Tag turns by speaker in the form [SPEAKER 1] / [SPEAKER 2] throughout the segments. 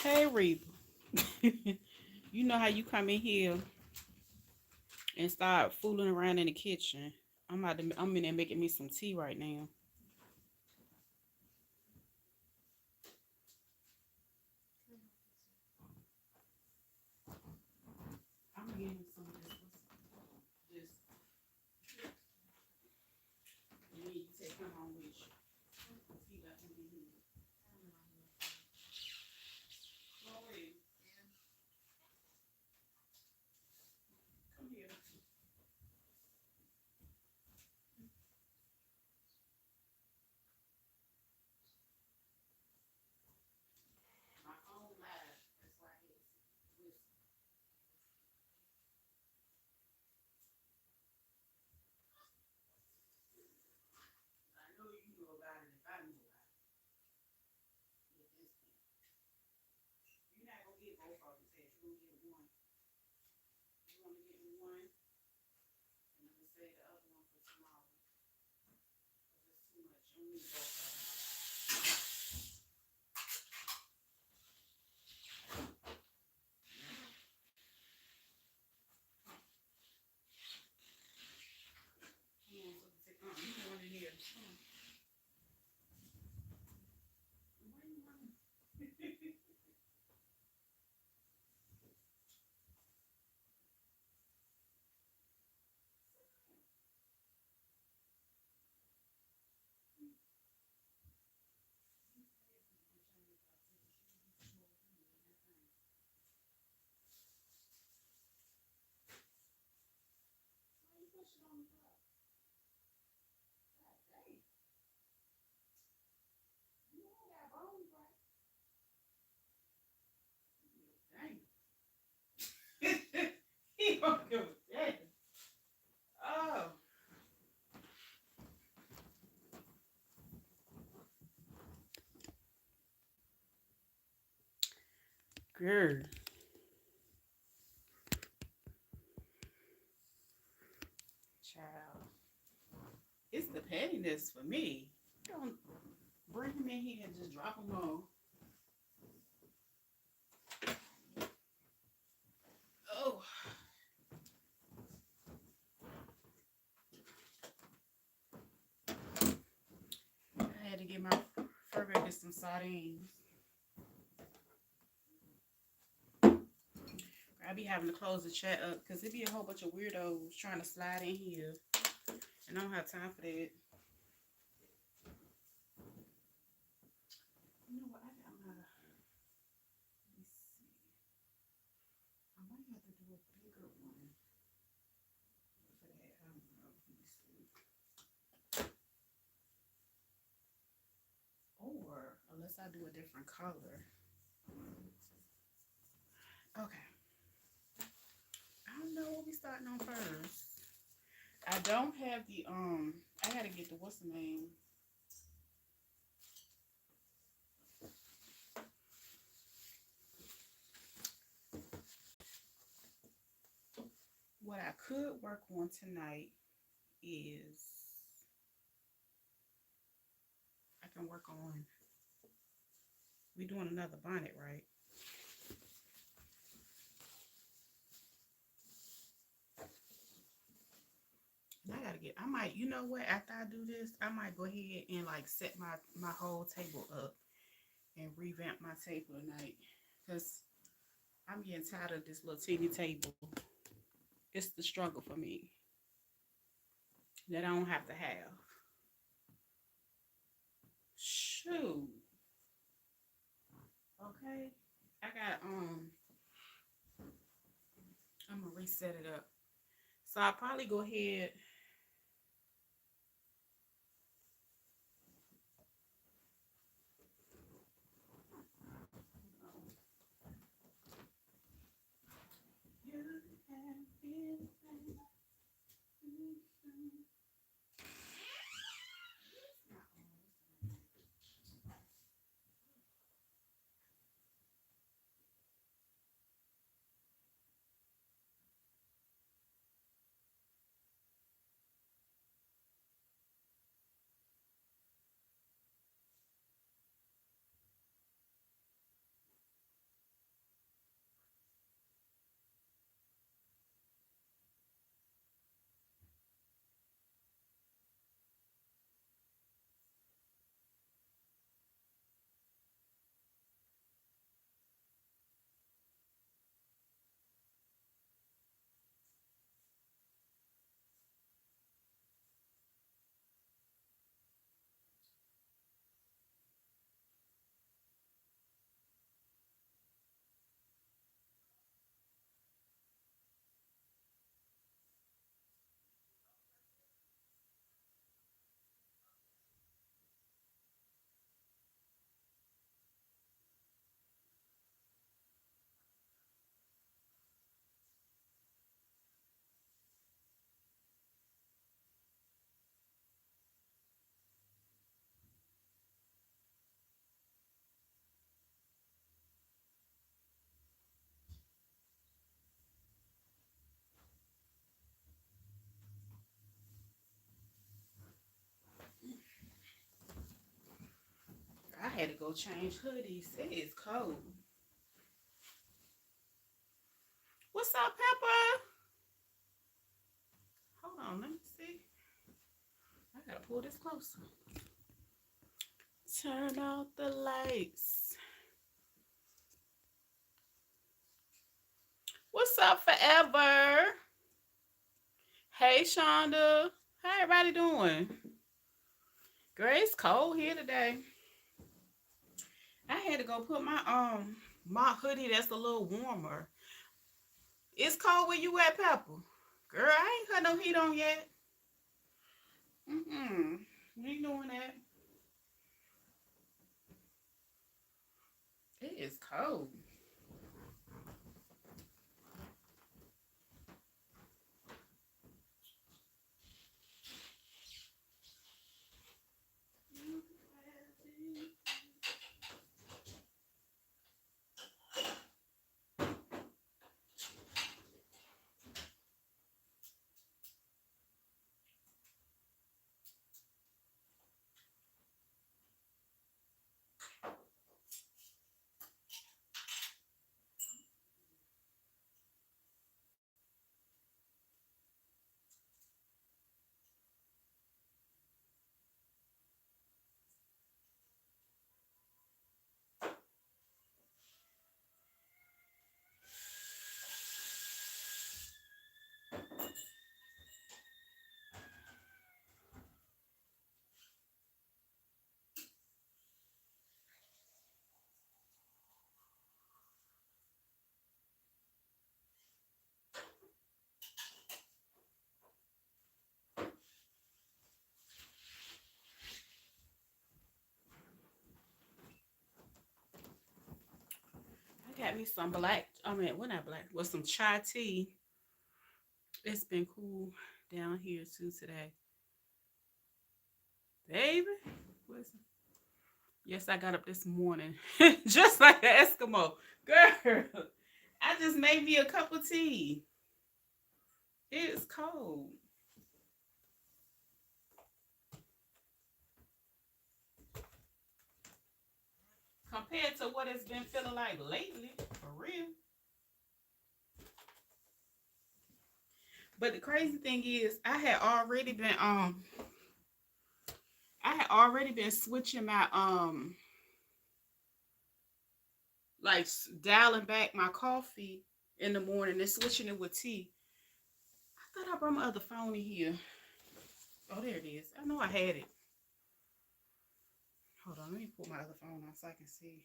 [SPEAKER 1] Hey, Reba. You know how you come in here and start fooling around in the kitchen. I'm in there making me some tea right now. I'm getting some of this, and then you take him on with you. He got to be here. Chloe, come here. My phone live. That's why I had to listen. I know you know about it if I know about it. At this point, you're not gonna get both of them, Ted. You're gonna get one. You want to get me one, and I'm gonna save the other one for tomorrow. Cause it's too much. You need both of them. Come on, so take you can one in here. Come on. Where you running? Why you push it on the floor? God dang. You don't got bones, right? Dang. He don't give a damn. Oh, girl, child. It's the pettiness for me. Don't bring him in here and just drop him on. Oh, I had to get my fur baby some sardines. I be having to close the chat up because it be a whole bunch of weirdos trying to slide in here, and I don't have time for that. You know what? I got my. Let me see. I might have to do a bigger one for that. I don't know. Let me see. Or unless I do a different color. Okay. I don't know what we starting on first. I don't have the I gotta get the what's the name? What I could work on tonight is I can work on we doing another bonnet, right? And I gotta get I might you know what, after I do this, I might go ahead and like set my whole table up and revamp my table tonight. Cause I'm getting tired of this little teeny table. It's the struggle for me that I don't have to have. Shoot. Okay. I got I'm gonna reset it up. So I'll probably go ahead. You have been had to go change hoodies. It is cold. What's up, Pepper? Hold on, let me see. I gotta pull this closer. Turn off the lights. What's up, Forever? Hey, Shonda. How everybody doing? Girl, it's cold here today. I had to go put my hoodie that's a little warmer. It's cold where you at, Pepper? Girl, I ain't got no heat on yet. We ain't doing that. It is cold. I got me some black, well, not black, with some chai tea. It's been cool down here too today. Baby, listen. Yes, I got up this morning just like an Eskimo. Girl, I just made me a cup of tea. It's cold. Compared to what it's been feeling like lately, for real. But the crazy thing is, I had already been switching my like dialing back my coffee in the morning and switching it with tea. I thought I brought my other phone in here. Oh, there it is. I know I had it. Hold on, let me put my other phone on so I can see.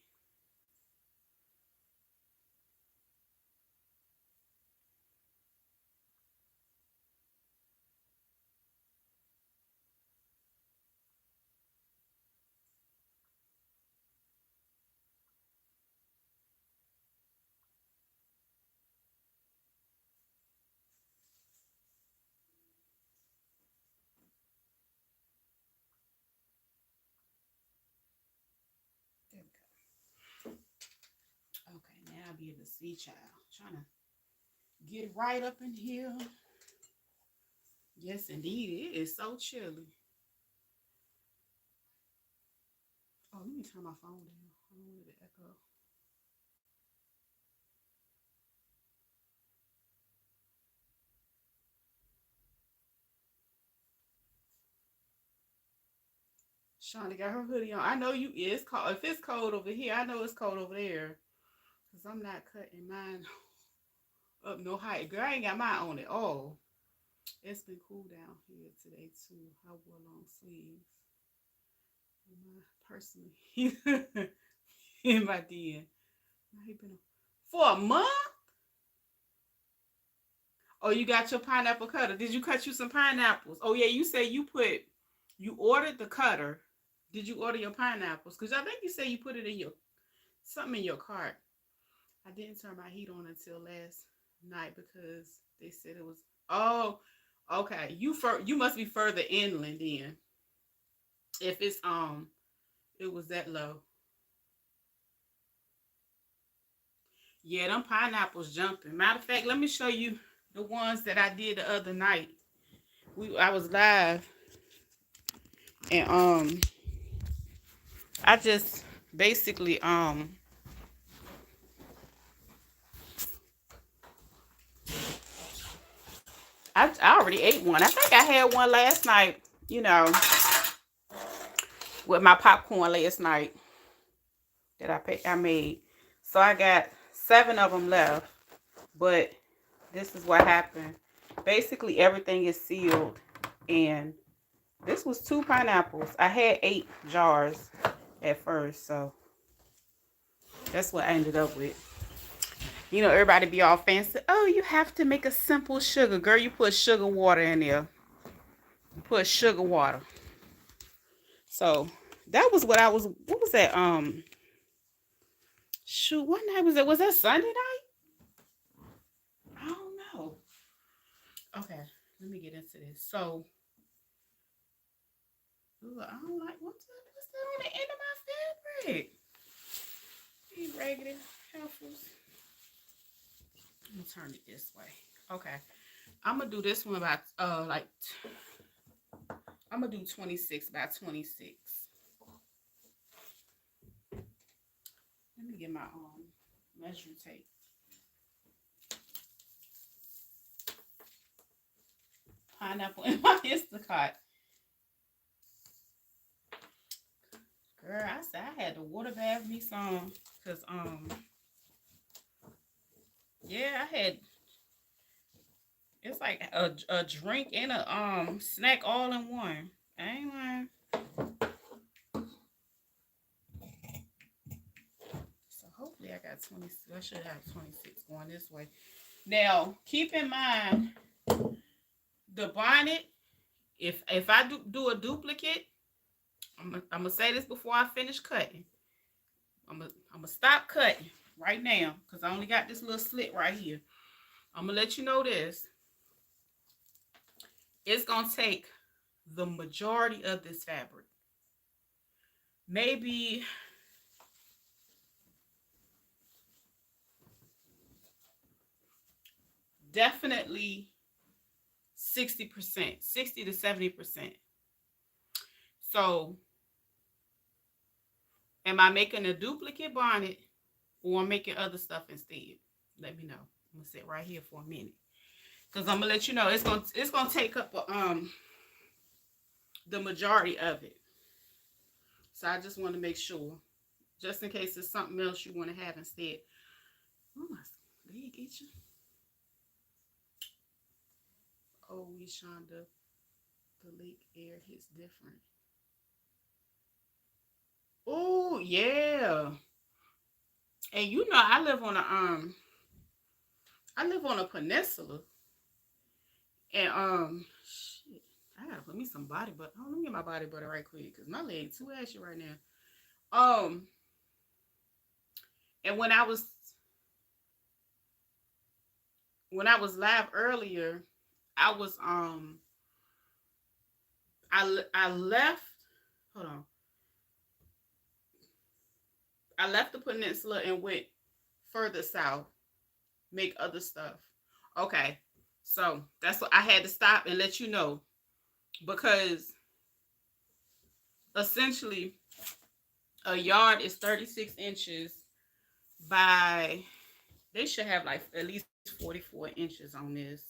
[SPEAKER 1] There we go. Okay, now I'll be able to see, child. Trying to get right up in here. Yes, indeed. It is so chilly. Oh, let me turn my phone down. I don't want it to echo. Shawnee got her hoodie on. I know you. It's cold. If it's cold over here, I know it's cold over there. Cause I'm not cutting mine up no height. Girl, I ain't got mine on at all. It's been cool down here today too. I wore long sleeves. My personally in my den. For a month? Oh, you got your pineapple cutter. Did you cut you some pineapples? Oh yeah, you say you ordered the cutter. Did you order your pineapples? Because I think you said you put it in something in your cart. I didn't turn my heat on until last night because they said it was. Oh, okay. You must be further inland then. If it's it was that low. Yeah, them pineapples jumping. Matter of fact, let me show you the ones that I did the other night. I was live and I just basically, I already ate one. I think I had one last night, you know, with my popcorn last night that I made. So I got 7 of them left. But this is what happened. Basically, everything is sealed. And this was 2 pineapples. I had 8 jars at first. So that's what I ended up with. You know, everybody be all fancy. Oh, you have to make a simple sugar. Girl, you put sugar water in there. You put sugar water. So that was what was that? Shoot, what night was it? Was that Sunday night? I don't know. Okay, let me get into this. So, ooh, I don't like what's that on the end of my fabric? These raggedy heifers. Let me turn it this way. Okay, I'm gonna do this one about like I'm gonna do 26 by 26. Let me get my measuring tape. Pineapple in my Instacart. Girl, I said I had to water bath me some. Cause yeah, I had it's like a drink and a snack all in one. I ain't lying. So hopefully I got 20. I should have 26 going this way. Now keep in mind the bonnet. If I do a duplicate, I'm gonna say this before I finish cutting. I'm gonna stop cutting right now because I only got this little slit right here. I'm gonna let you know this. It's gonna take the majority of this fabric. Maybe definitely 60%, 60 to 70%. So am I making a duplicate bonnet or I'm making other stuff instead? Let me know. I'm gonna sit right here for a minute. Cause I'm gonna let you know it's gonna take up the majority of it. So I just want to make sure, just in case there's something else you want to have instead. Oh my leg itching. Oh, we Shonda, the lake air hits different. Oh yeah, and you know I live on a peninsula, and shit, I gotta put me some body butter. Oh, let me get my body butter right quick, cause my leg too ashy right now. And when I was live earlier, I was I left. Hold on. I left the peninsula and went further south, make other stuff. Okay, so that's what I had to stop and let you know because essentially a yard is 36 inches by. They should have like at least 44 inches on this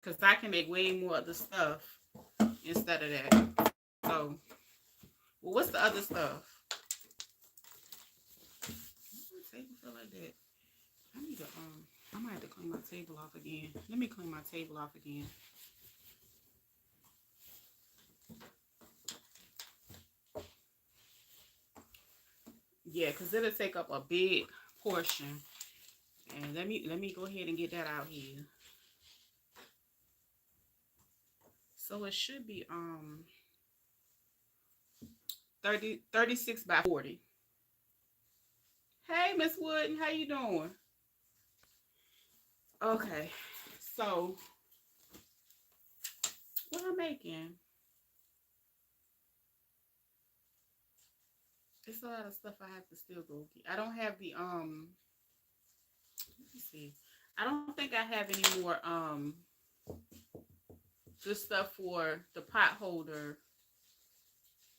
[SPEAKER 1] because I can make way more other stuff instead of that. So, well, what's the other stuff? Table feel like that. I need to I might have to clean my table off again. Let me clean my table off again. Yeah, because it'll take up a big portion. And let me go ahead and get that out here. So it should be 36 by 40. Hey Miss Wooden, how you doing? Okay. So what I'm making? It's a lot of stuff I have to still go get. I don't have the let me see. I don't think I have any more this stuff for the pot holder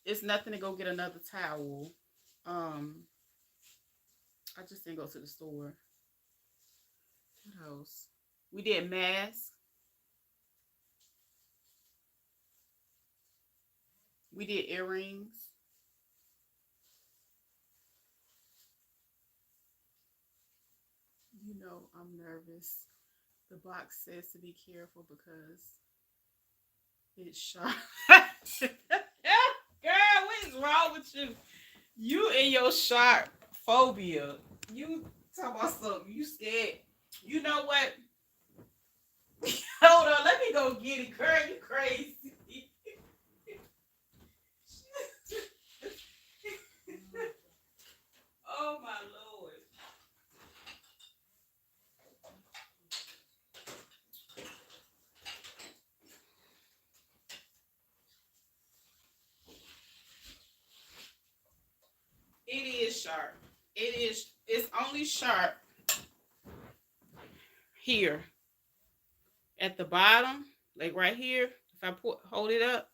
[SPEAKER 1] it's nothing to go get another towel. I just didn't go to the store. What else? We did masks. We did earrings. You know, I'm nervous. The box says to be careful because it's sharp. Girl, what is wrong with you? You and your sharp phobia. You talk about something. You scared. You know what? Hold on, let me go get it. Girl, you crazy. Oh my lord. It is sharp. It's only sharp here at the bottom, like right here. If I hold it up,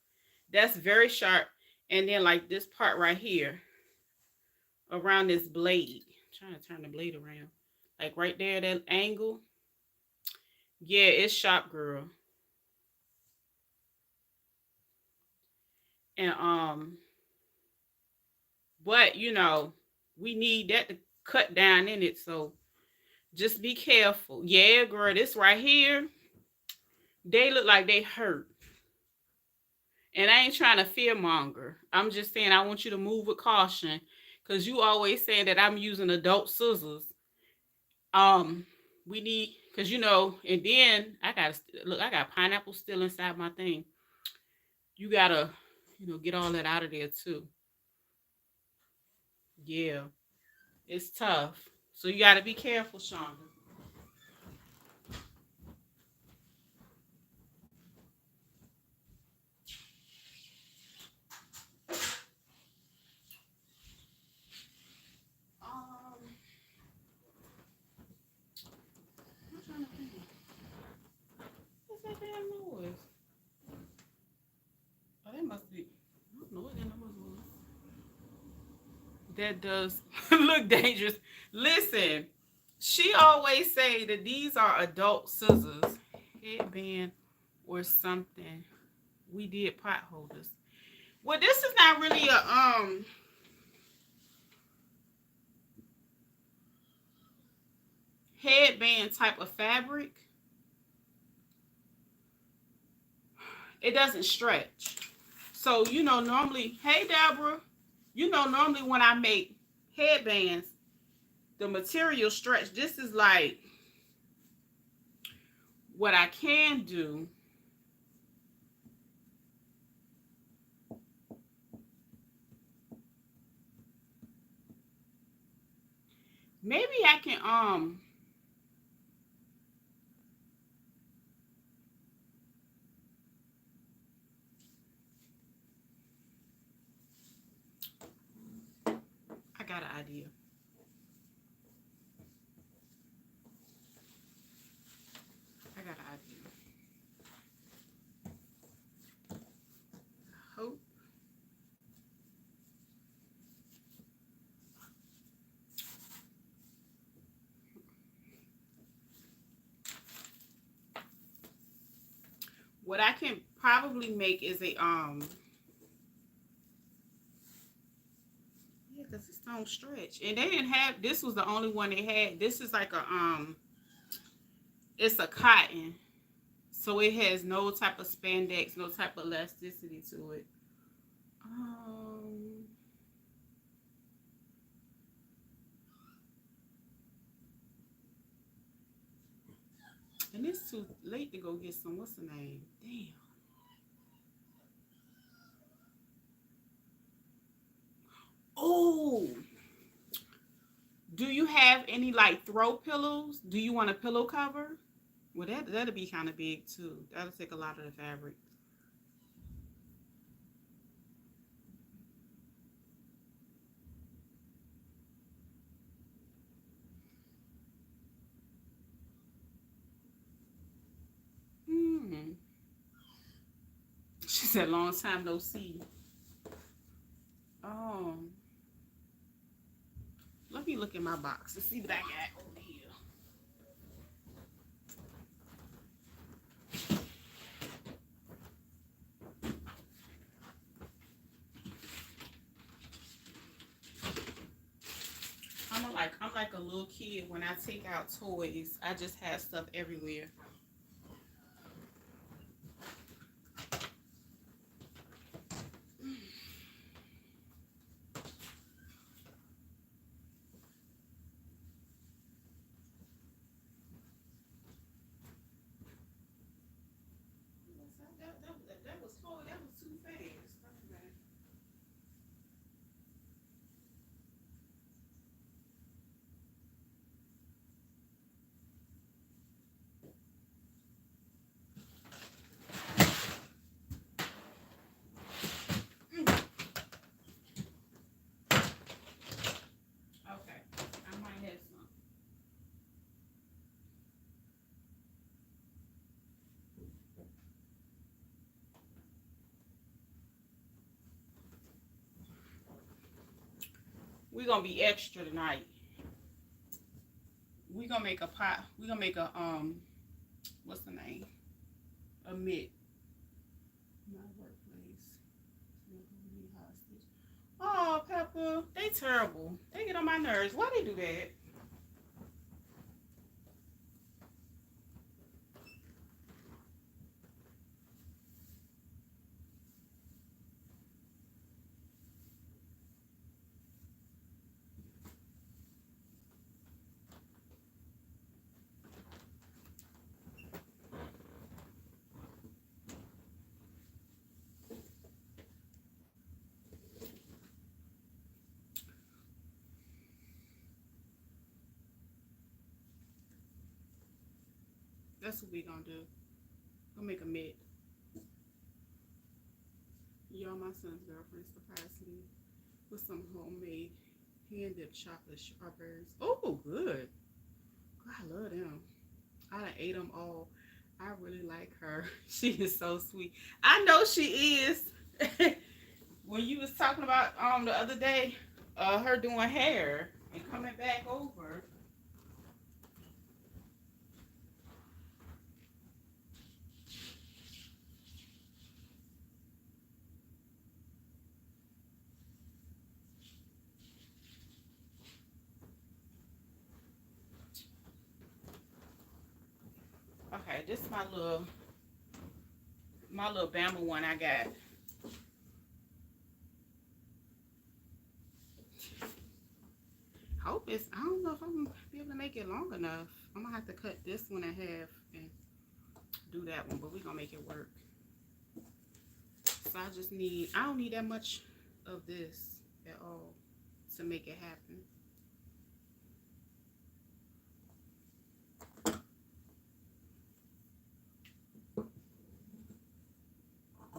[SPEAKER 1] that's very sharp. And then like this part right here, around this blade. I'm trying to turn the blade around. Like right there, that angle. Yeah, it's sharp, girl. And but you know, we need that to cut down in it. So just be careful. Yeah, girl, this right here, they look like they hurt. And I ain't trying to fear monger. I'm just saying I want you to move with caution. Cause you always saying that I'm using adult scissors. Um, we need, cause you know, and then I gotta look. I got pineapple still inside my thing. You gotta, you know, get all that out of there too. Yeah, it's tough. So you gotta be careful, Shonda. I'm trying to think. What's that damn noise? Oh, that must be. I don't know what that noise was. That does look dangerous. Listen, she always say that these are adult scissors, headband or something. We did pot holders. Well, this is not really a headband type of fabric. It doesn't stretch. So you know normally, hey Deborah, you know normally when I make headbands, the material stretch. This is like what I can do. Maybe I can I got an idea. I got an idea. Hope. What I can probably make is a yeah, because it's don't stretch. And they didn't have this was the only one they had. This is like a it's a cotton. So it has no type of spandex, no type of elasticity to it. Um and it's too late to go get some what's the name? Damn. Oh, do you have any like throw pillows? Do you want a pillow cover? Well, that'll be kind of big too. That'll take a lot of the fabric. Hmm. She said, "Long time no see." Um, let me look in my box to see what I got over here. I'm like a little kid when I take out toys. I just have stuff everywhere. That was toy. That was too fast. Okay, I might have some. We're gonna be extra tonight. We're gonna make a pot. We're gonna make a what's the name? A mitt. My workplace. Oh, Pepper, they terrible. They get on my nerves. Why they do that? That's what we gonna do. Gonna make a mitt. Y'all, my son's girlfriend surprised me with some homemade hand dipped chocolate strawberries. Oh, good. God, I love them. I done ate them all. I really like her. She is so sweet. I know she is. When you was talking about the other day, her doing hair and coming back over. Okay, this is my little Bama one I got. Hope it's, I don't know if I'm gonna be able to make it long enough. I'm gonna have to cut this one in half and do that one, but we're gonna make it work. So I don't need that much of this at all to make it happen.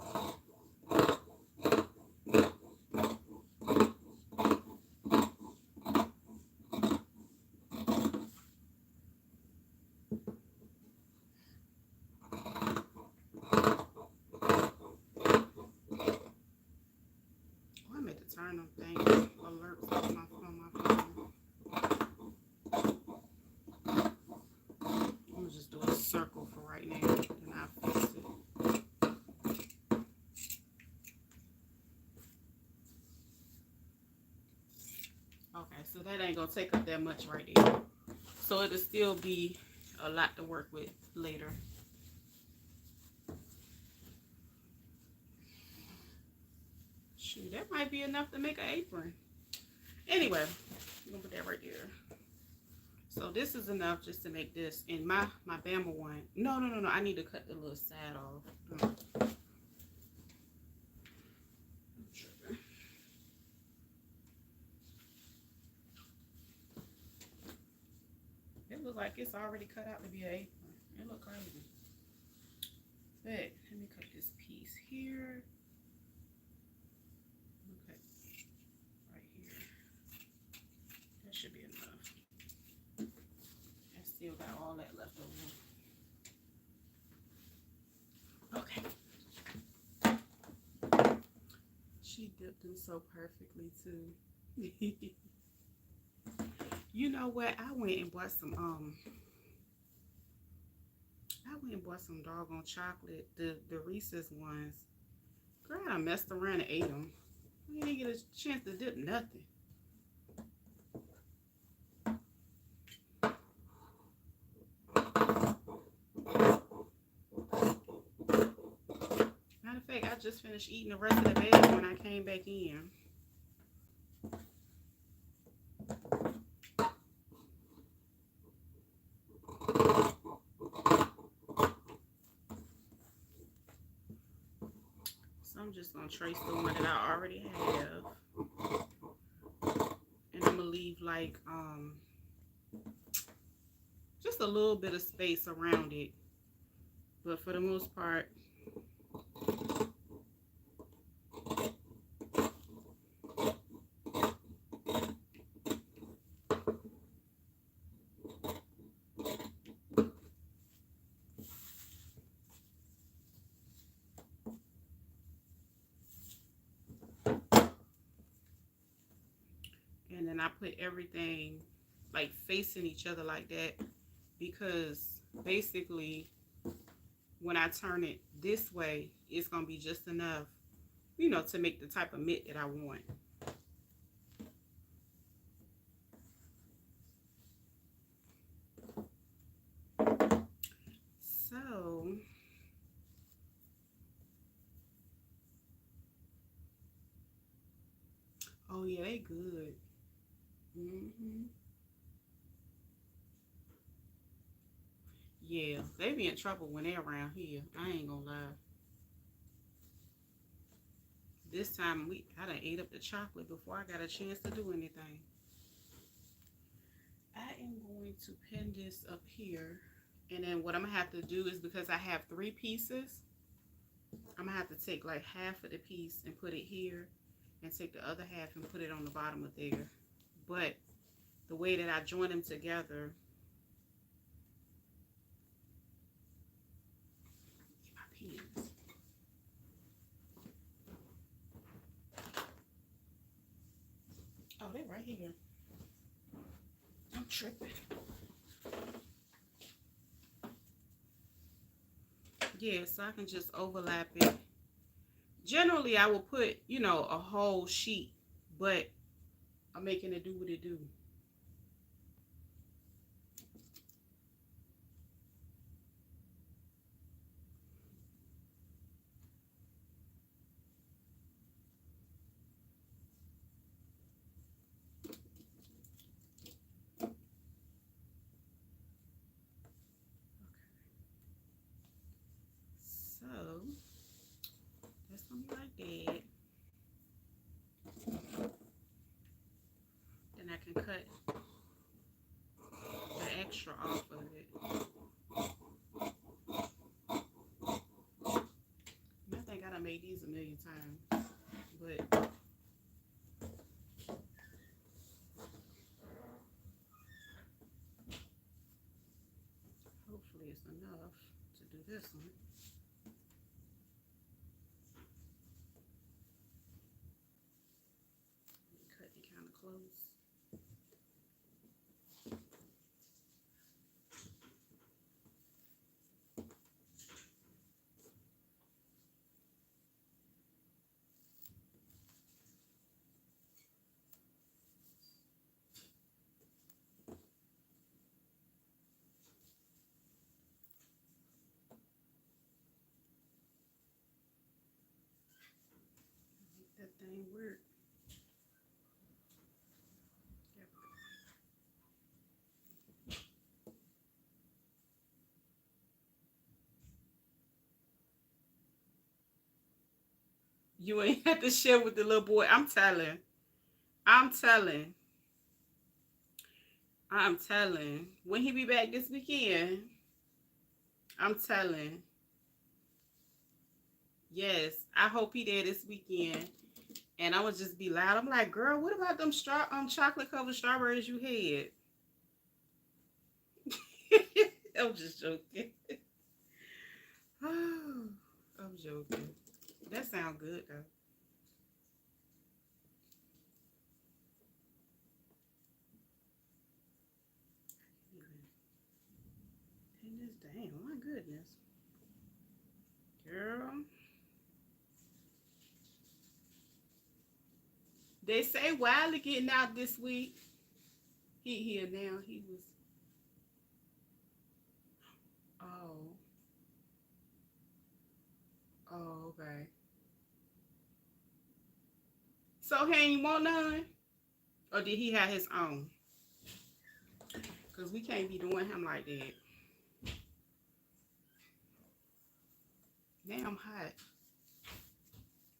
[SPEAKER 1] Oh, I meant to turn them things, alerts on my phone. I'm gonna just do a circle for right now, and I'll fix it. Okay, so that ain't gonna take up that much right there. So it'll still be a lot to work with later. Shoot, that might be enough to make an apron. Anyway, I'm gonna put that right there. So this is enough just to make this. And my Bama one. No. I need to cut the little side off. It looks like it's already cut out to be an apron. It look crazy. But let me cut this piece here. Okay, right here. That should be enough. I still got all that left over. Okay. She dipped them so perfectly too. You know what? I went and bought some doggone chocolate, the Reese's ones. Girl, I messed around and ate them. I didn't get a chance to dip nothing. Matter of fact, I just finished eating the rest of the bag when I came back in. So I'm just going to trace the one that I already have. And I'm going to leave like just a little bit of space around it. But for the most part, and then I put everything like facing each other like that, because basically when I turn it this way, it's going to be just enough, you know, to make the type of mitt that I want. So, oh yeah, they good. Yeah, they be in trouble when they're around here. I ain't gonna lie. This time I done ate up the chocolate before I got a chance to do anything. I am going to pin this up here. And then what I'm gonna have to do is, because I have 3 pieces, I'm gonna have to take like half of the piece and put it here, and take the other half and put it on the bottom of there. But the way that I join them together, my pins. Oh, they're right here. I'm tripping. Yeah, so I can just overlap it. Generally, I will put, you know, a whole sheet, but I'm making it do what it do. So that's gonna be like that. Then I can cut the extra off of it. I think I done made these a million times, but hopefully it's enough to do this one. Cut it kind of close. Make that thing work. You ain't have to share with the little boy. I'm telling. I'm telling. I'm telling. When he be back this weekend, I'm telling. Yes, I hope he there this weekend. And I would just be loud. I'm like, girl, what about them chocolate covered strawberries you had? I'm just joking. I'm joking. That sounds good though. Damn, my goodness. Girl. They say Wiley getting out this week. He here now. He was. Oh. Oh, okay. So he ain't want none? Or did he have his own? Because we can't be doing him like that. Damn hot.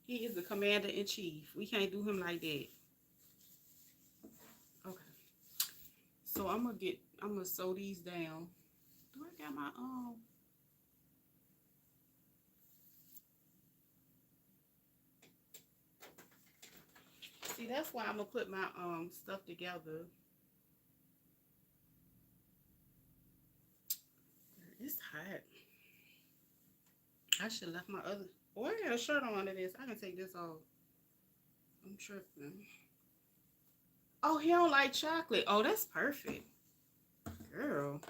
[SPEAKER 1] He is the commander in chief. We can't do him like that. Okay. So I'm gonna sew these down. Do I got my See, that's why I'm gonna put my stuff together. It's hot. I should have left my other. Oh, I got a shirt on under this. I can take this off. I'm tripping. Oh, he don't like chocolate. Oh, that's perfect. Girl.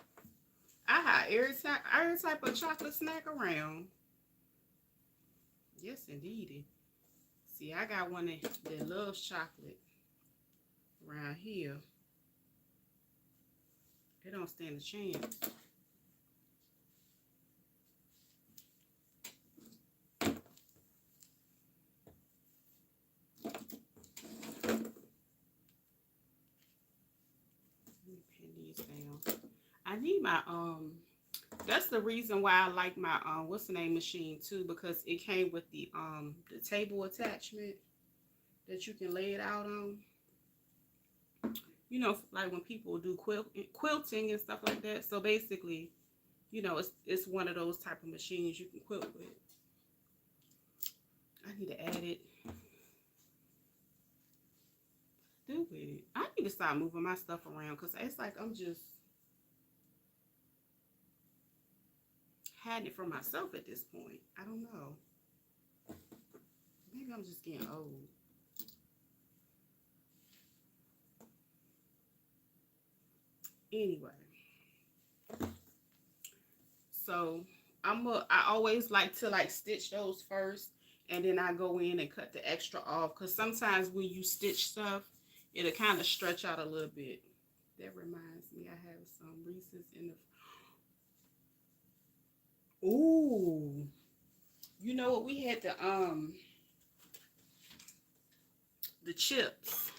[SPEAKER 1] I have every type of chocolate snack around. Yes, indeed. See, I got one that loves chocolate around here. They don't stand a chance. Down. I need my that's the reason why I like my what's the name machine too, because it came with the table attachment that you can lay it out on. You know, like when people do quilting and stuff like that. So basically, you know, it's one of those type of machines you can quilt with. I need to add it. Do with it. I need to start moving my stuff around because it's like I'm just hiding it from myself at this point. I don't know. Maybe I'm just getting old. Anyway, so I always like to like stitch those first, and then I go in and cut the extra off, because sometimes when you stitch stuff, it'll kind of stretch out a little bit. That reminds me, I have some Reese's in the. Ooh, you know what? We had the chips.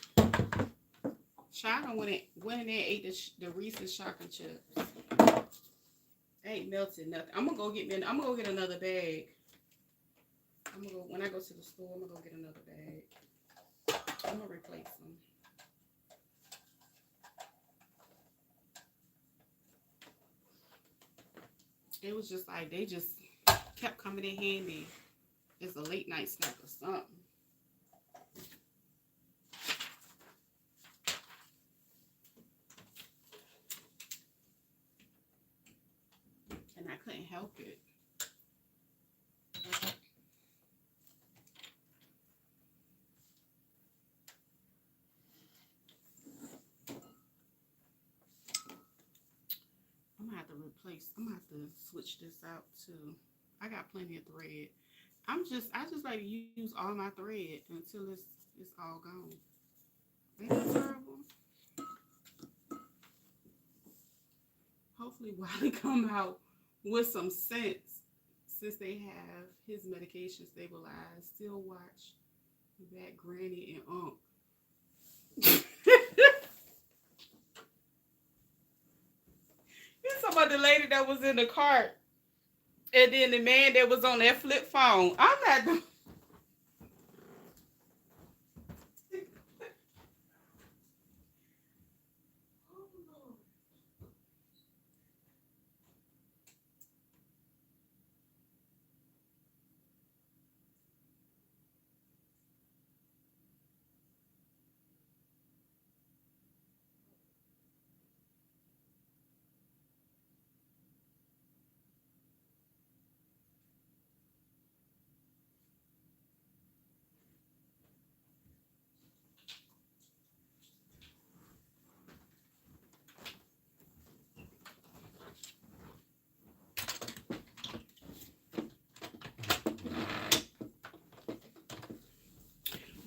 [SPEAKER 1] China went in there and ate the Reese's chocolate chips. Ain't melted nothing. I'm gonna go get another bag. When I go to the store, I'm gonna go get another bag. I'm gonna replace them. It was just like they just kept coming in handy. It's a late night snack or something. And I couldn't help it. I'm gonna have to switch this out too. I got plenty of thread. I just like to use all my thread until it's all gone. Ain't that terrible? Hopefully Wiley come out with some sense, since they have his medication stabilized. Still watch that Granny and Unc. You talking about the lady that was in the cart, and then the man that was on that flip phone. I'm not.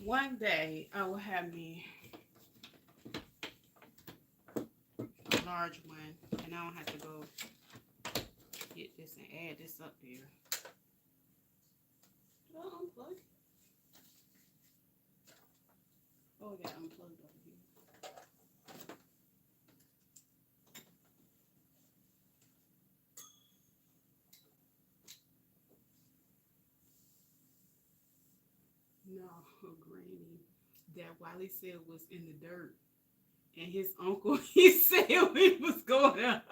[SPEAKER 1] one day I will have me a large one, and I don't have to go get this and add this up there. Did I unplug it? Oh, yeah, unplugged over here. No, Granny, that Wiley said was in the dirt. And his uncle, he said he was going up.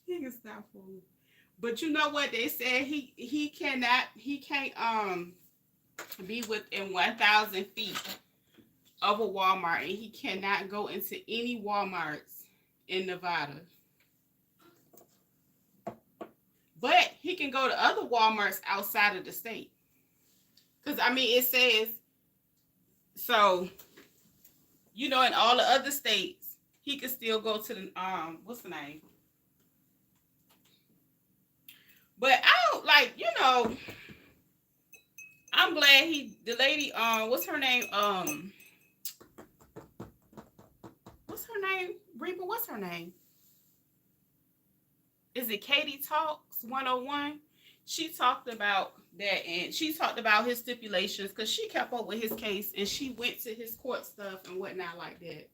[SPEAKER 1] He can stop fooling. But you know what they said? He can't be within 1,000 feet of a Walmart, and he cannot go into any Walmarts in Nevada. But he can go to other Walmarts outside of the state. Because, I mean, it says, so, you know, in all the other states, he could still go to the, what's the name? But I don't, like, you know, I'm glad the lady, what's her name? What's her name? Reba, what's her name? Is it Katie Talks 101? She talked about that, and she talked about his stipulations because she kept up with his case, and she went to his court stuff and whatnot like that.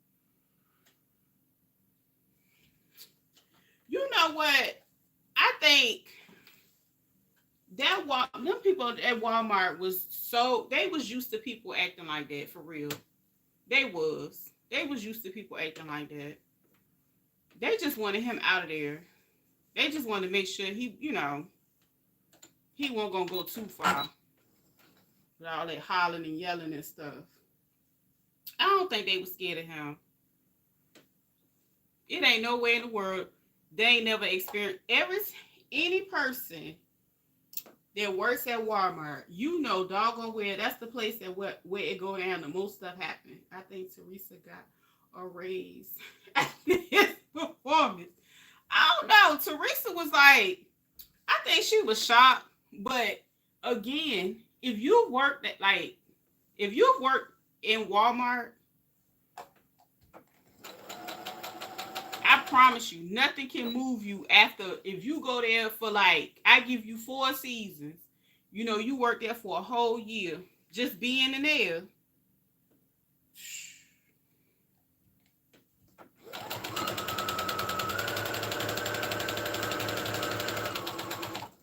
[SPEAKER 1] You know what? I think that them people at Walmart they was used to people acting like that, for real. They was used to people acting like that. They just wanted him out of there. They just wanted to make sure he, you know, he wasn't gonna go too far with all that hollering and yelling and stuff. I don't think they was scared of him. It ain't no way in the world they ain't never experienced. Any person that works at Walmart, you know, doggone well, that's the place that where it go down the most stuff happen. I think Teresa got a raise after his performance. I don't know. Teresa was like, I think she was shocked. But again, if you've worked in Walmart, I promise you, nothing can move you after. If you go there for, like, I give you 4 seasons, you know, you work there for a whole year, just being in there.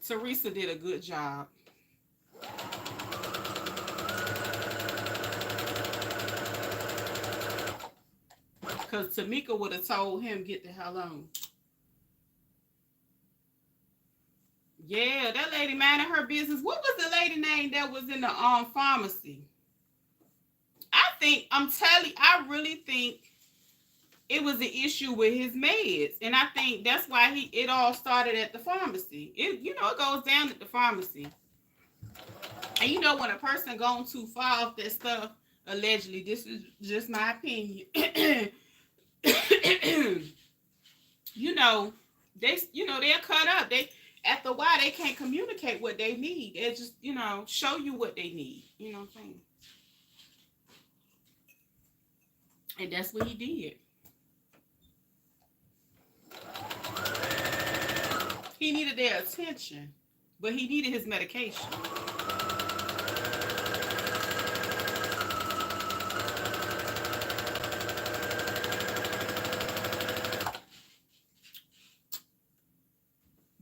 [SPEAKER 1] Teresa did a good job. Because Tamika would have told him, get the hell on. Yeah, that lady minding her business. What was the lady name that was in the pharmacy? I really think it was an issue with his meds. And I think that's why it all started at the pharmacy. It goes down at the pharmacy. And you know, when a person gone too far off that stuff, allegedly, this is just my opinion. You know, they're cut up. After a while, they can't communicate what they need. They just, show you what they need. You know what I'm saying? And that's what he did. He needed their attention, but he needed his medication.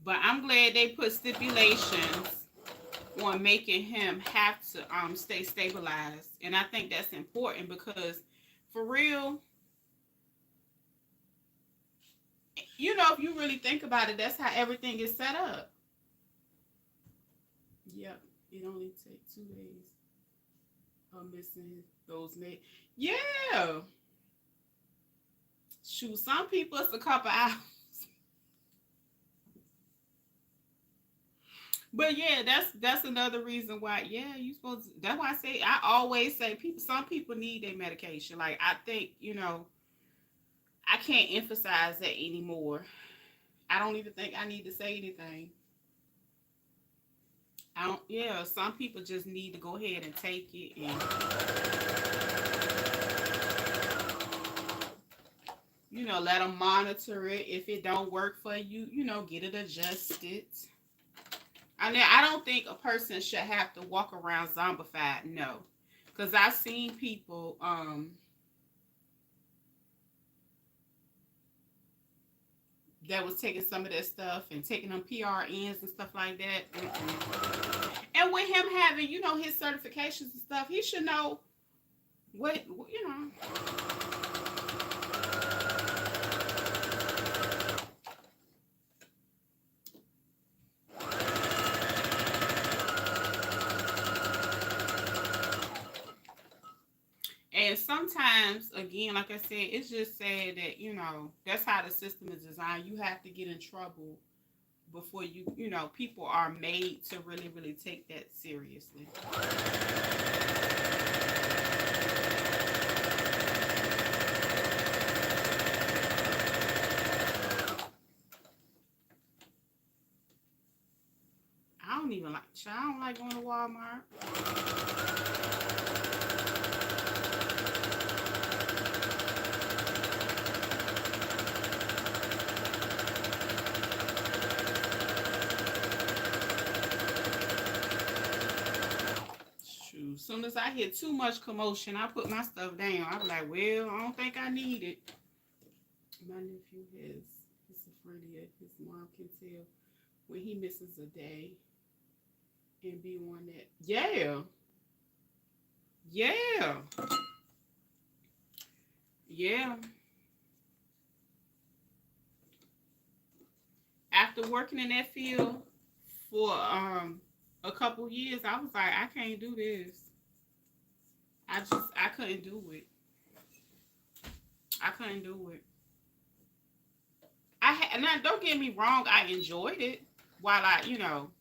[SPEAKER 1] But I'm glad they put stipulations on making him have to stay stabilized. And I think that's important because, for real, if you really think about it, that's how everything is set up. Yep, it only takes 2 days of missing those made. Yeah. Shoot, some people it's a couple hours. But yeah, that's another reason why. Yeah, you supposed to, that's why I always say some people need their medication. Like, I think, I can't emphasize that anymore. I don't even think I need to say anything. I don't, yeah, some people just need to go ahead and take it and, let them monitor it. If it don't work for you, get it adjusted. I don't think a person should have to walk around zombified, no. Because I've seen people, that was taking some of that stuff and taking them PRNs and stuff like that. And with him having, his certifications and stuff, he should know what. And sometimes, again, like I said, it's just sad that, that's how the system is designed. You have to get in trouble before people are made to really, really take that seriously. I don't like going to Walmart. As soon as I hear too much commotion, I put my stuff down. I'm like, well, I don't think I need it. My nephew has schizophrenia. His mom can tell when he misses a day and be one that, yeah. After working in that field for a couple years, I was like, I can't do this. I couldn't do it. I couldn't do it. Now don't get me wrong, I enjoyed it while now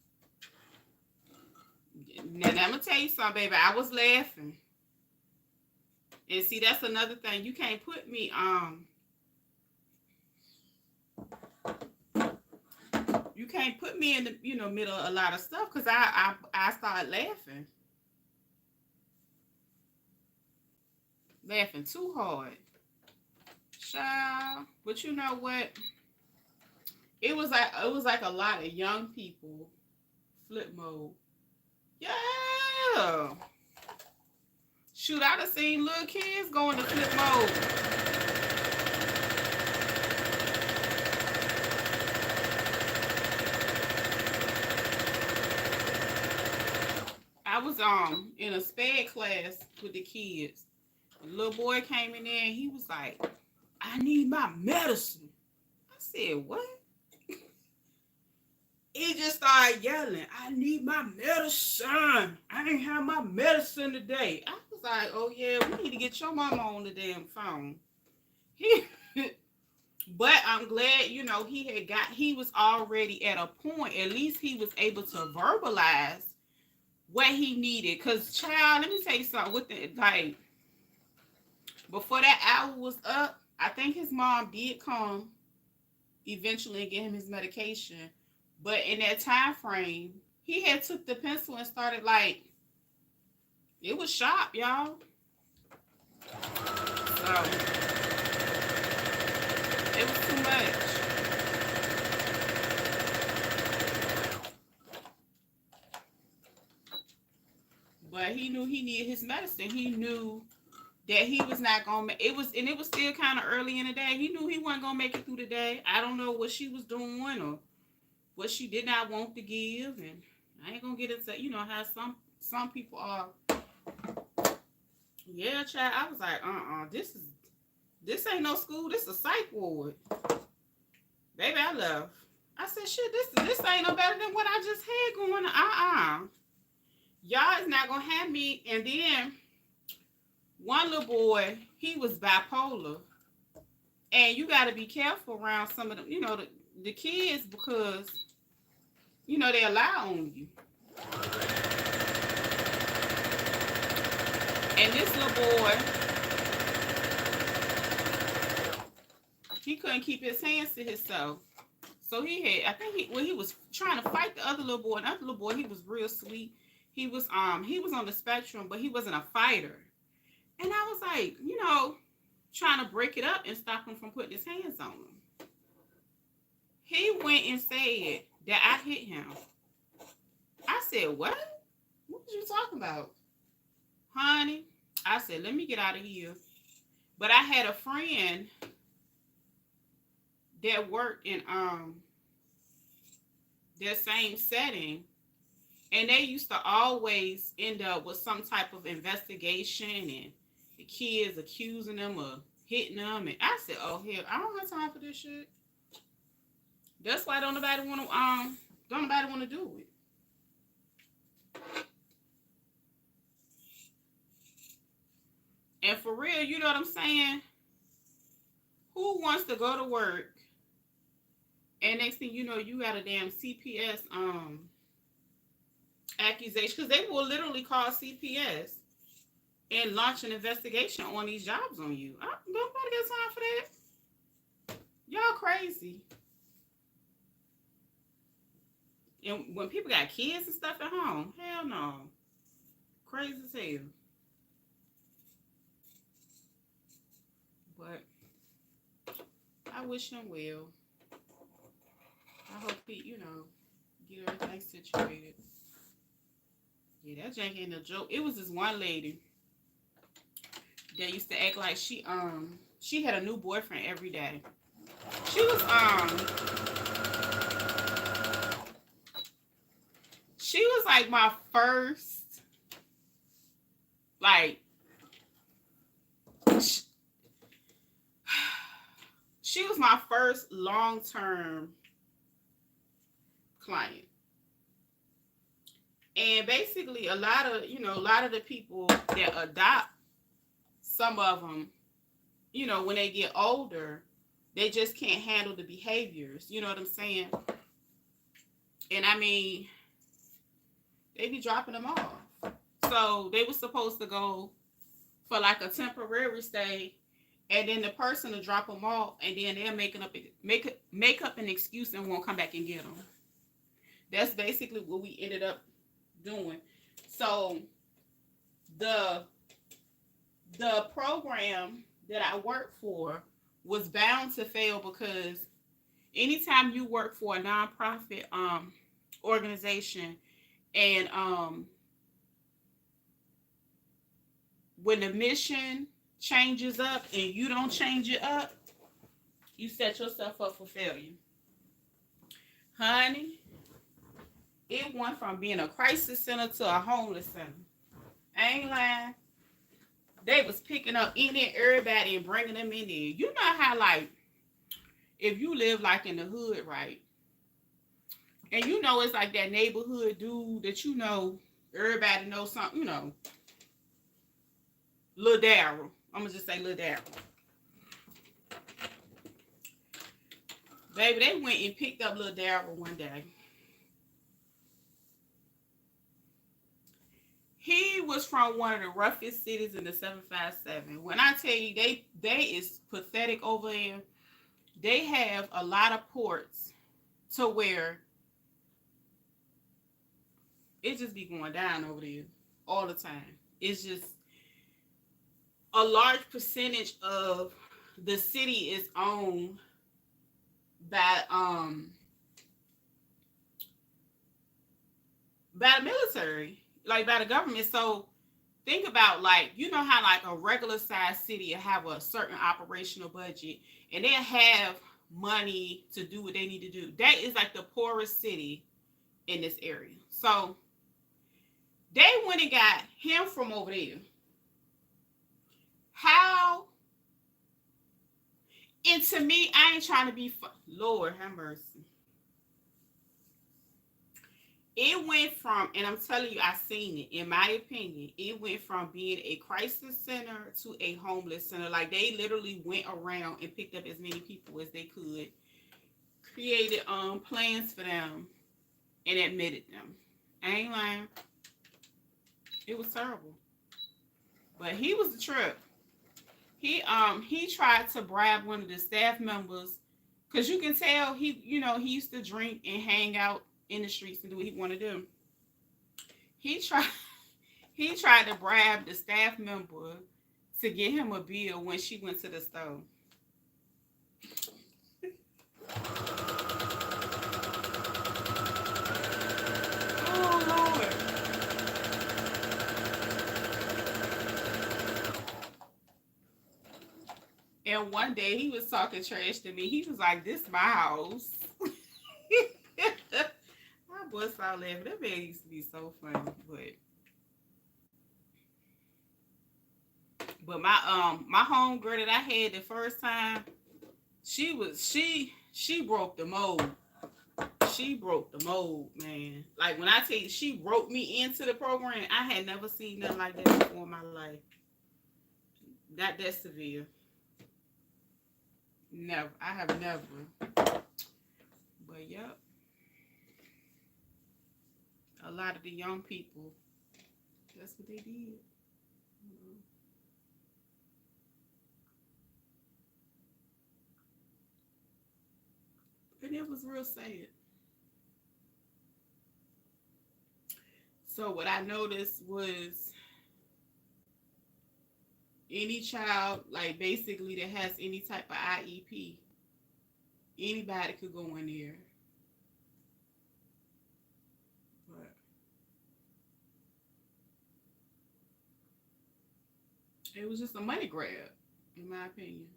[SPEAKER 1] I'm gonna tell you something, baby. I was laughing. And see, that's another thing. You can't put me you can't put me in the middle of a lot of stuff because I started laughing too hard, child. But you know what? It was like a lot of young people flip mode. Yeah. Shoot, I done seen little kids going to flip mode. I was in a sped class with the kids. The little boy came in there and he was like, I need my medicine. I said, what? He just started yelling, I need my medicine. I ain't have my medicine today. I was like, oh yeah, we need to get your mama on the damn phone. But I'm glad, he was already at a point, at least he was able to verbalize what he needed. Cause child, let me tell you something, before that hour was up, I think his mom did come eventually and get him his medication. But in that time frame, he had took the pencil and started it was sharp, y'all. So it was too much. But he knew he needed his medicine. He knew that he was not gonna. It was still kind of early in the day. He knew he wasn't gonna make it through the day. I don't know what she was doing or what she did not want to give, and I ain't gonna get into how some people are. Yeah, child. I was like, this ain't no school. This is a psych ward. Baby, I left. I said, shit, this ain't no better than what I just had going on. Y'all is not gonna have me. And then one little boy, he was bipolar, and you got to be careful around some of them, the kids because they lie on you. And this little boy, he couldn't keep his hands to himself. So he had, I think when he was trying to fight the other little boy, and the other little boy, he was real sweet. He was on the spectrum, but he wasn't a fighter. And I was like, trying to break it up and stop him from putting his hands on him. He went and said that I hit him. I said, what? What was you talking about? Honey, I said, let me get out of here. But I had a friend that worked in their same setting, and they used to always end up with some type of investigation and the kids accusing them of hitting them. And I said, oh hell, I don't have time for this shit. That's why don't nobody want to do it. And for real, you know what I'm saying? Who wants to go to work and next thing you know, you got a damn CPS accusation? Because they will literally call CPS and launch an investigation on these jobs on you. Nobody got time for that. Y'all crazy. And when people got kids and stuff at home, hell no. Crazy as hell. But I wish him well. I hope he, get everything situated. Yeah, that jank ain't no joke. It was this one lady that used to act like she had a new boyfriend every day. She was like my first, like, she was my first long-term client. And basically a lot of the people that adopt, some of them, when they get older, they just can't handle the behaviors. You know what I'm saying? And I mean, they be dropping them off. So they were supposed to go for like a temporary stay, and then the person will drop them off, and then they'll make up an excuse and won't come back and get them. That's basically what we ended up doing. So the program that I worked for was bound to fail, because anytime you work for a nonprofit organization, and when the mission changes up and you don't change it up, you set yourself up for failure. Honey, it went from being a crisis center to a homeless center. I ain't lying. They was picking up any and everybody and bringing them in there. You know how, like, if you live like in the hood, right? And it's like that neighborhood dude that everybody knows something, Lil Darryl. I'm gonna just say Lil Darryl. Baby, they went and picked up Lil Darryl one day. He was from one of the roughest cities in the 757. When I tell you, they is pathetic over there. They have a lot of ports to where it just be going down over there all the time. It's just a large percentage of the city is owned by the military, like by the government. So think about, like, how like a regular size city will have a certain operational budget, and they have money to do what they need to do. That is like the poorest city in this area. So they went and got him from over there. How? And to me, I ain't trying to be Lord have mercy. It went from, and I'm telling you, I seen it. In my opinion, it went from being a crisis center to a homeless center. Like, they literally went around and picked up as many people as they could, created plans for them, and admitted them. I ain't lying. It was terrible. But he was the trip. He tried to bribe one of the staff members Cause you can tell he, he used to drink and hang out in the streets and do what he wanted to do. He tried he tried to bribe the staff member to get him a bill when she went to the store. Oh Lord. And one day he was talking trash to me. He was like, "This my house." My boy started laughing. That man used to be so funny. But my home girl that I had the first time, she broke the mold. She broke the mold, man. Like when I tell you she roped me into the program, I had never seen nothing like that before in my life. Not that severe. Never. I have never. But yep, a lot of the young people, that's what they did. And it was real sad. So what I noticed was any child, like basically that has any type of IEP, anybody could go in there. But it was just a money grab, in my opinion.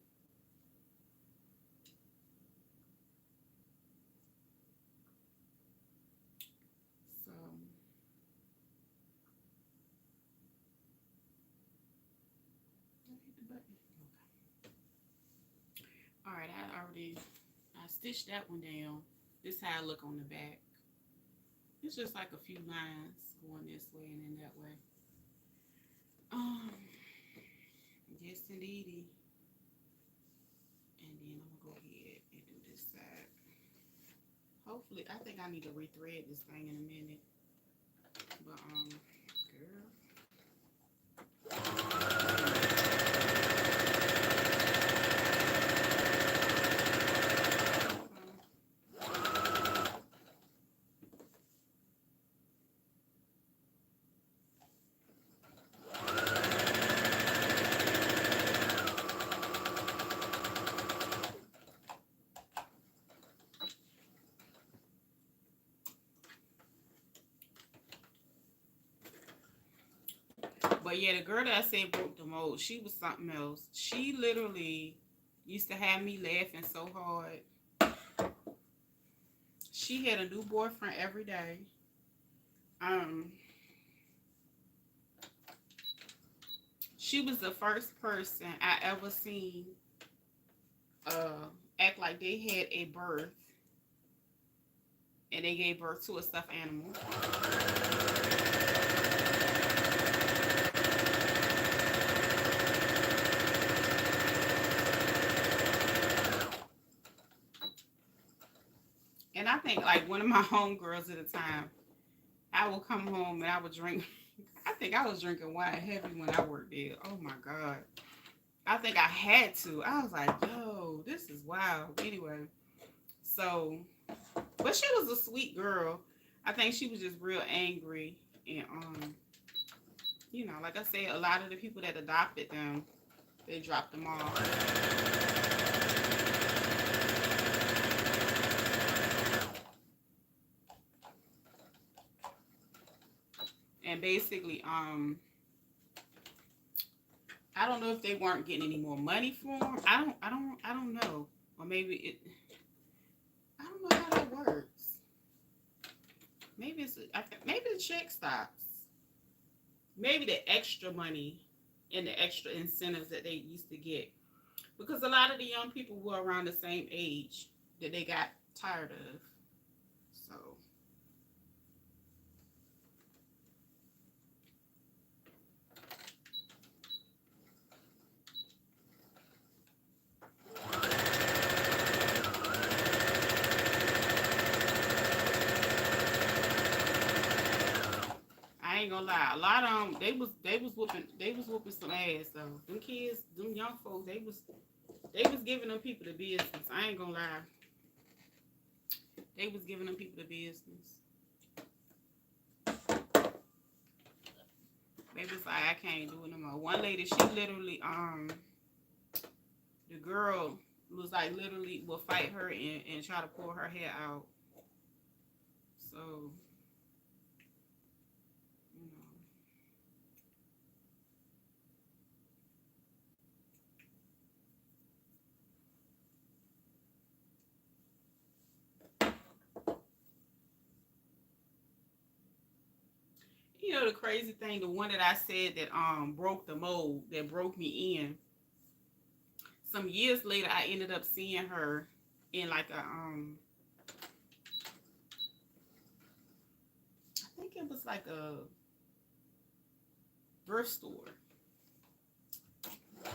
[SPEAKER 1] So I hit the button. Okay. All right, I stitched that one down. This is how I look on the back. It's just like a few lines going this way and then that way. Um, yes, indeedy. And then I'm gonna go ahead and do this side. Hopefully, I think I need to rethread this thing in a minute. But girl. But yeah, the girl that I said broke the mold, she was something else. She literally used to have me laughing so hard. She had a new boyfriend every day. Um, she was the first person I ever seen uh act like they had a birth and they gave birth to a stuffed animal. And I think like one of my homegirls at the time, I would come home and I would drink. I think I was drinking wine heavy when I worked there. Oh my God. I think I had to. I was like, yo, this is wild. Anyway, so, but she was a sweet girl. I think she was just real angry. And, like I said, a lot of the people that adopted them, they dropped them off. And basically, I don't know if they weren't getting any more money for them. I don't know. Or maybe I don't know how that works. Maybe the check stops. Maybe the extra money and the extra incentives that they used to get. Because a lot of the young people were around the same age that they got tired of. So I ain't gonna lie. A lot of them, they was whooping some ass though. Them kids, them young folks, they was giving them people the business. I ain't gonna lie. They was giving them people the business. They was like, I can't do it no more. One lady, she literally, the girl was like literally will fight her and try to pull her hair out. So, you know. You know the crazy thing, the one that I said that broke the mold, that broke me in. Some years later, I ended up seeing her in like a I think it was like a thrift store,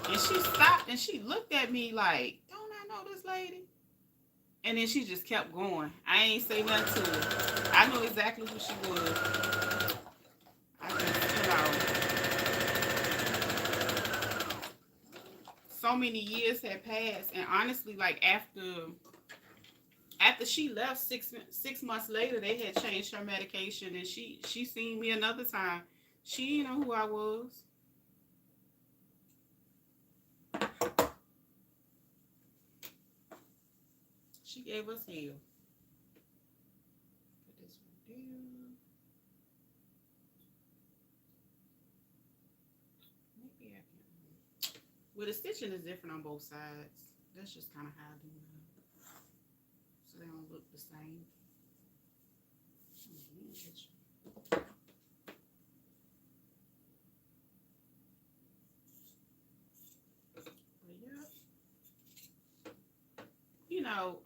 [SPEAKER 1] and she stopped and she looked at me like, "Don't I know this lady?" And then she just kept going. I ain't say nothing to her. I knew exactly who she was. I just, so many years had passed, and honestly, like after she left, 6 months later, they had changed her medication, and she seen me another time. She didn't know who I was. She gave us hell. Put this one down. Maybe I can. Well, the stitching is different on both sides. That's just kind of how I do it, so they don't look the same. But yeah, you know,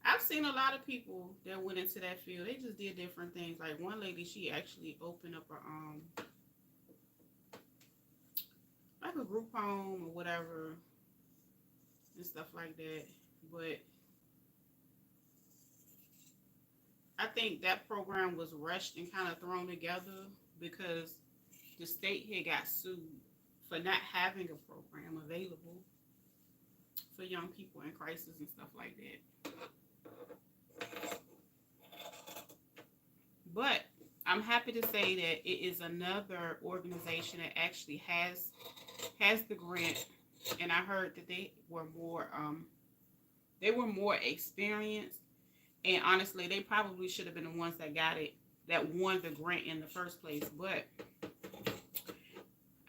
[SPEAKER 1] I've seen a lot of people that went into that field. They just did different things. Like one lady, she actually opened up a like a group home or whatever and stuff like that. But I think that program was rushed and kind of thrown together because the state had got sued for not having a program available for young people in crisis and stuff like that. But I'm happy to say that it is another organization that actually has the grant, and I heard that they were more experienced, and honestly, they probably should have been the ones that got it, that won the grant in the first place. But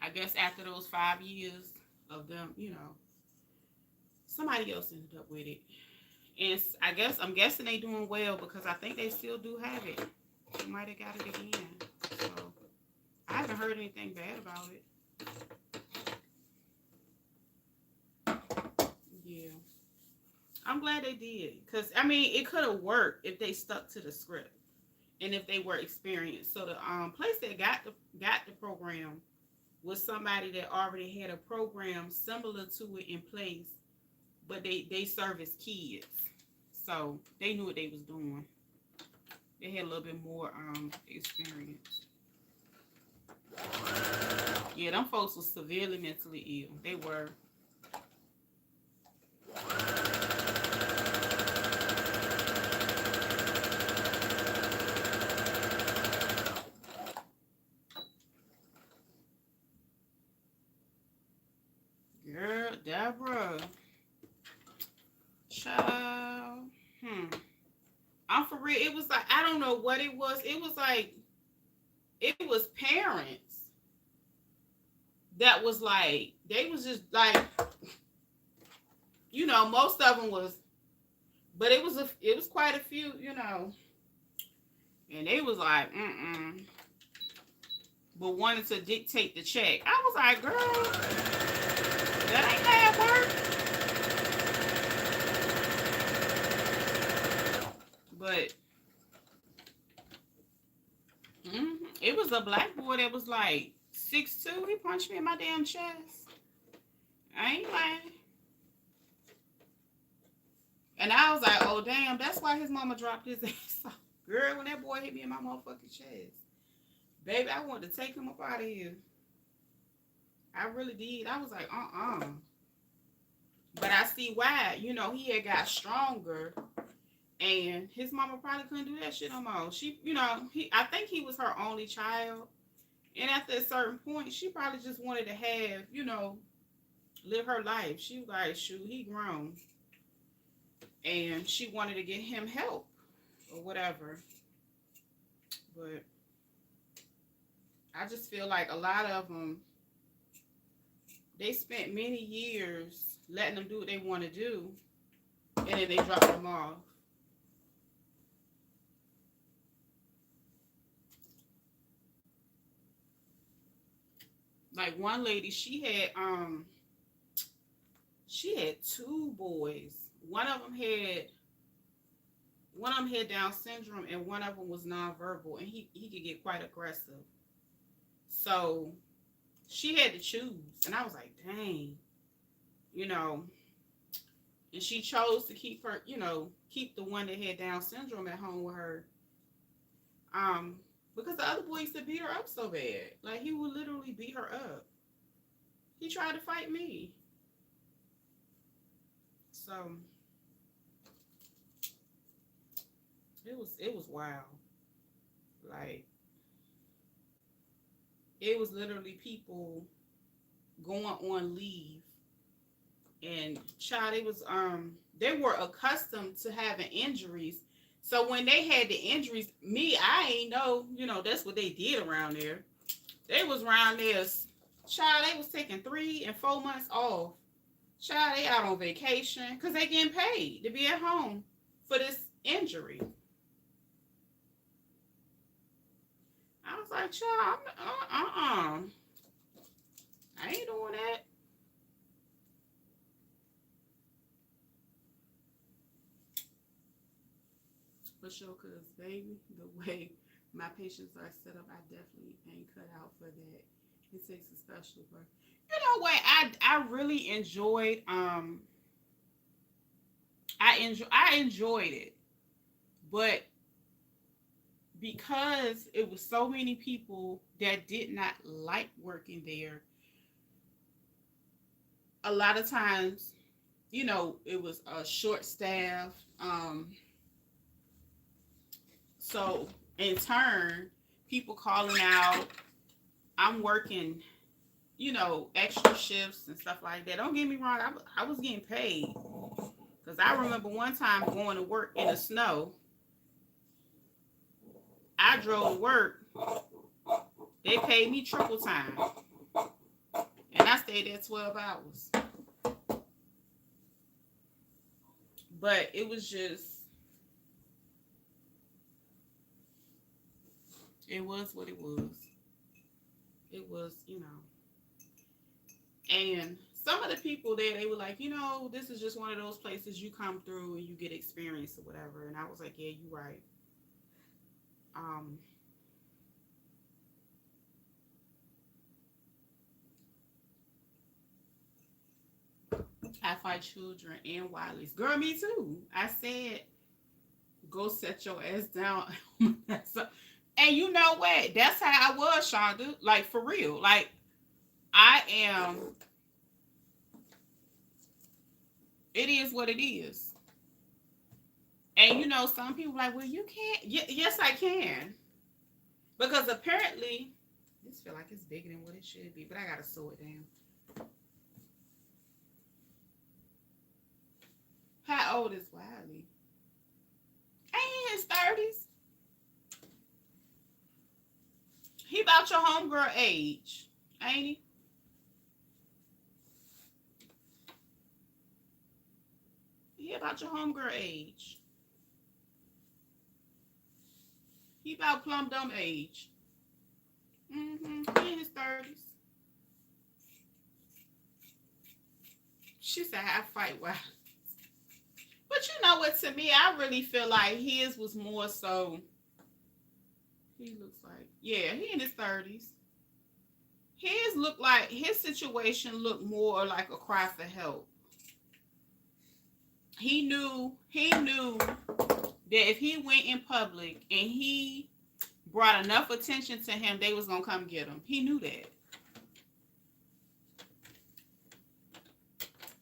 [SPEAKER 1] I guess after those 5 years of them, somebody else ended up with it, and I'm guessing they doing well because I think they still do have it. They might have got it again. So I haven't heard anything bad about it. Yeah. I'm glad they did. Because, I mean, it could have worked if they stuck to the script and if they were experienced. So the place that got the program was somebody that already had a program similar to it in place, but they service kids. So they knew what they was doing. They had a little bit more experience. Yeah, them folks was severely mentally ill. They were. Girl, Deborah. Child. I'm for real. It was like, I don't know what it was. It was like, it was parents that was like, they was just like, most of them was, but it was quite a few, and they was like, but wanted to dictate the check. I was like, girl, that ain't bad work. But it was a black boy that was like 6'2". He punched me in my damn chest. I ain't lying. And I was like, oh damn, that's why his mama dropped his ass off. Girl, when that boy hit me in my motherfucking chest, baby, I wanted to take him up out of here. I really did. I was like, But I see why. He had got stronger And his mama probably couldn't do that shit no more. She, you know, I think he was her only child. And after a certain point, she probably just wanted to have, you know, live her life. She was like, shoot, he grown. And she wanted to get him help or whatever. But I just feel like a lot of them, they spent many years letting them do what they want to do, and then they drop them off. Like one lady, she had two boys. One of them had Down syndrome, and one of them was nonverbal, and he could get quite aggressive. So she had to choose, and I was like, dang, you know. And she chose to keep her, you know, keep the one that had Down syndrome at home with her, um, because the other boy used to beat her up so bad. Like he would literally beat her up. He tried to fight me. So it was wild. Like it was literally people going on leave, and child, they were accustomed to having injuries. So when they had the injuries, I ain't know, you know, that's what they did around there. They was around there, child, they was taking 3 and 4 months off. Child, they out on vacation because they getting paid to be at home for this injury. I was like, child, I ain't doing that. For sure, because, baby, the way my patients are set up, I definitely ain't cut out for that. It takes a special person. You know what? I really enjoyed I enjoyed it, but because it was so many people that did not like working there, a lot of times, you know, it was a short staff. So in turn, people calling out, I'm working, you know, extra shifts and stuff like that. Don't get me wrong, I was getting paid. Because I remember one time going to work in the snow. I drove to work. They paid me triple time. And I stayed there 12 hours. But it was just, it was what it was. It was, you know. And some of the people there, they were like, you know, this is just one of those places you come through and you get experience or whatever. And I was like, yeah, you're right. I fight children and wildlies. Girl, me too. I said, go set your ass down. And you know what? That's how I was, Shonda. Like, for real. Like, I am. It is what it is. And you know, some people are like, well, you can't. Yes, I can. Because apparently, this feel like it's bigger than what it should be, but I gotta sew it down. How old is Wiley? Ain't in his 30s. He about your homegirl age, ain't he? He about your homegirl age. He about plum dumb age. He in his 30s. She said, I fight wild. But you know what, to me, I really feel like his was more so, he looks like, yeah, he in his 30s. His looked like, his situation looked more like a cry for help. He knew that if he went in public and he brought enough attention to him, they was gonna come get him. He knew that.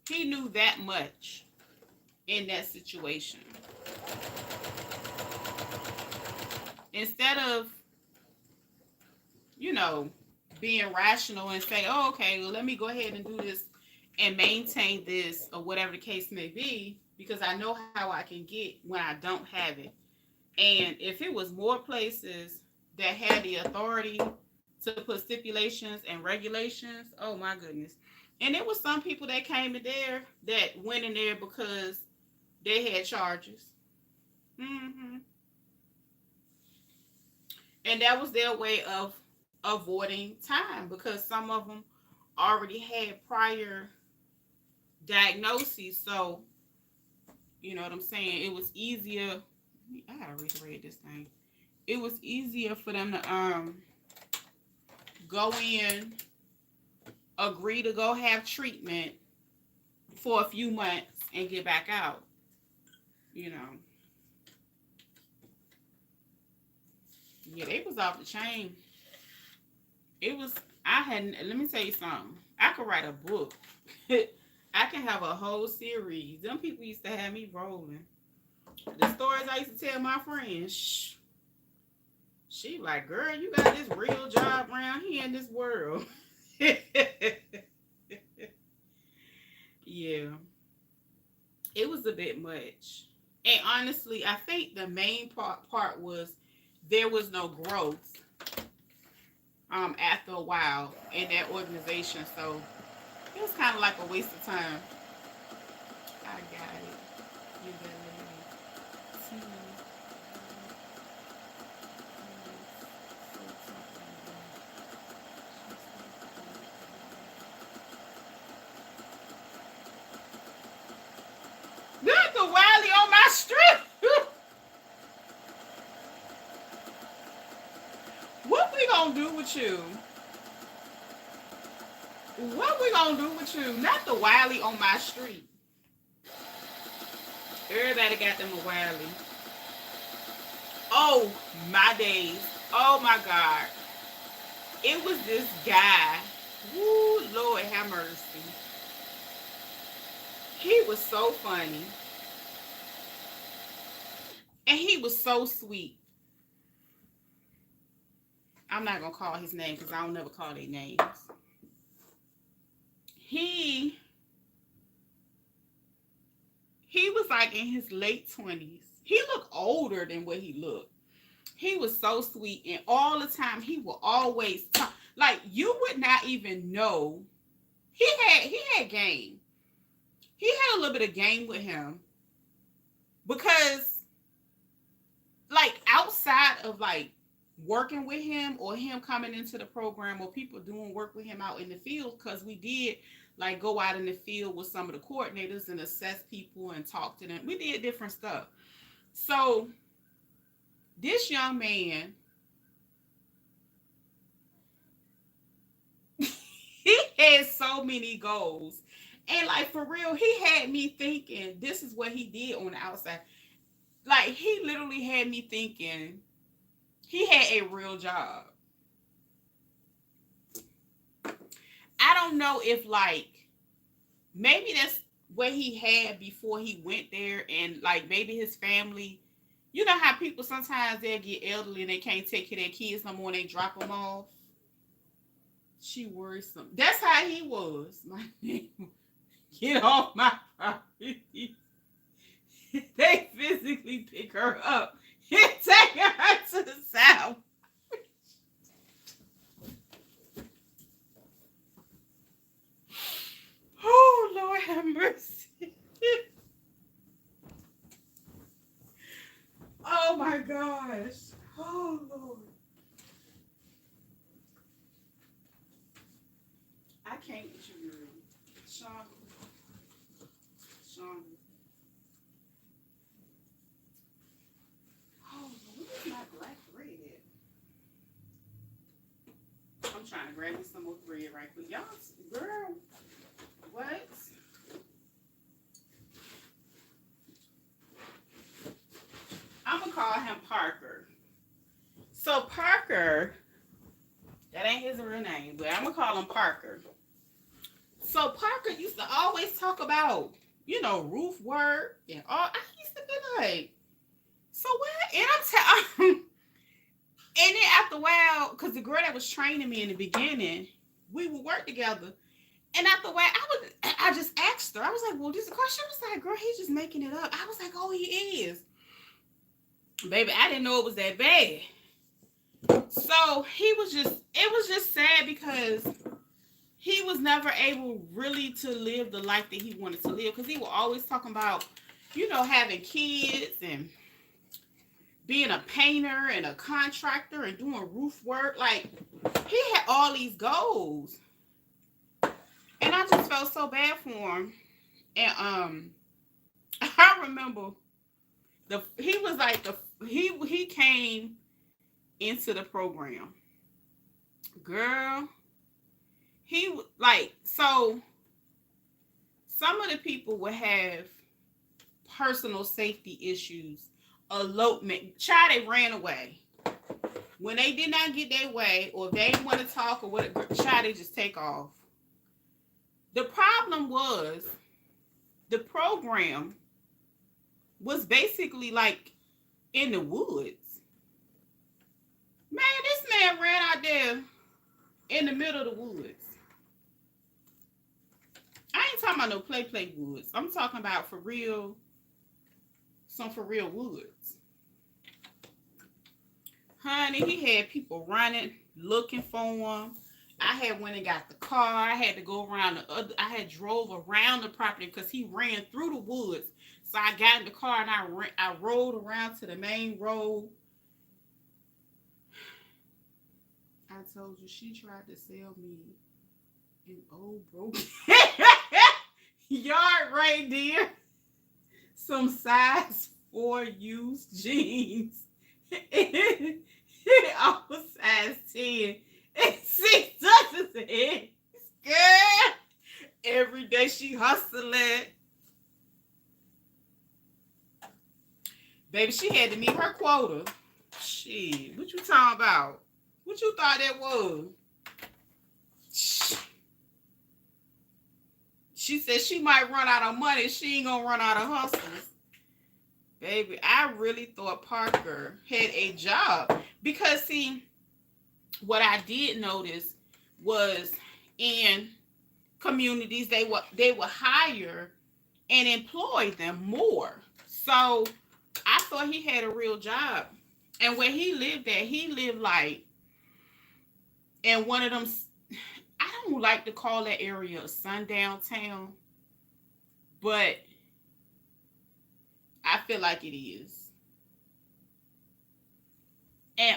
[SPEAKER 1] He knew that much in that situation. instead of, you know, being rational and say, oh, okay, well, let me go ahead and do this and maintain this or whatever the case may be, because I know how I can get when I don't have it. And if it was more places that had the authority to put stipulations and regulations, oh my goodness. And there was some people that came in there that went in there because they had charges. Mm-hmm. And that was their way of avoiding time, because some of them already had prior diagnoses. So, you know what I'm saying? It was easier. I gotta read this thing. It was easier for them to go in, agree to go have treatment for a few months and get back out. You know. Yeah, they was off the chain. It was. I hadn't. Let me tell you something. I could write a book. I can have a whole series. Them people used to have me rolling. The stories I used to tell my friends. Shh. She like, girl, you got this real job around here in this world. Yeah. It was a bit much. And honestly, I think the main part was there was no growth after a while in that organization. So it was kind of like a waste of time. I got it. You better not the Wiley on my strip. What we gonna do with you? What we gonna do with you? Not the Wiley on my street. Everybody got them a Wiley. Oh my days. Oh my God. It was this guy. Woo, Lord have mercy. He was so funny. And he was so sweet. I'm not gonna call his name because I don't never call their names. He was like in his late 20s. He looked older than what he looked. He was so sweet, and all the time he would always talk. Like, you would not even know. He had game. He had a little bit of game with him, because like outside of like working with him or him coming into the program or people doing work with him out in the field, because we did like go out in the field with some of the coordinators and assess people and talk to them. We did different stuff. So this young man, he had so many goals. And like, for real, he had me thinking this is what he did on the outside. Like, he literally had me thinking he had a real job. I don't know if like maybe that's what he had before he went there, and like maybe his family. You know how people sometimes they'll get elderly and they can't take care of their kids no more and they drop them off. She worrisome. That's how he was. My name. Get off my property. They physically pick her up and take her to the south. Oh, Lord have mercy. Oh my gosh. Oh, Lord. I can't with you, girl. Sean. Oh, where's my black bread at? I'm trying to grab me some more bread right quick. Y'all, girl, what? I'm going to call him Parker. So Parker, that ain't his real name, but I'm going to call him Parker. So Parker used to always talk about, you know, roof work and all. I used to be like, so what? And I'm telling And then after a while, because the girl that was training me in the beginning, we would work together. And after a while, I just asked her. I was like, well, this is a question. She was like, girl, he's just making it up. I was like, oh, he is. Baby, I didn't know it was that bad. So it was just sad because he was never able really to live the life that he wanted to live, because he was always talking about, having kids and being a painter and a contractor and doing roof work. Like, he had all these goals. And I just felt so bad for him. And I remember he was like he came into the program. Girl, he like so some of the people would have personal safety issues, elopement. Child, they ran away. When they did not get their way, or if they didn't want to talk or what, child, they just take off. The problem was the program was basically like in the woods. Man, this man ran out there in the middle of the woods. I ain't talking about no play woods. I'm talking about for real, some for real woods. Honey, he had people running, looking for him. I had went and got the car. I had to go around I had drove around the property because he ran through the woods. So I got in the car and I rode around to the main road. I told you, she tried to sell me an old broken yard right there. Some size 4 used jeans. I was size 10. And she touches it. Girl, every day she hustling. Baby, she had to meet her quota. Shit, what you talking about? What you thought that was? She said she might run out of money. She ain't gonna run out of hustles. Baby, I really thought Parker had a job. Because, see, what I did notice was in communities, they would hire and employ them more. So I thought he had a real job. And where he lived like in one of them, I don't like to call that area a sundown town, but I feel like it is. And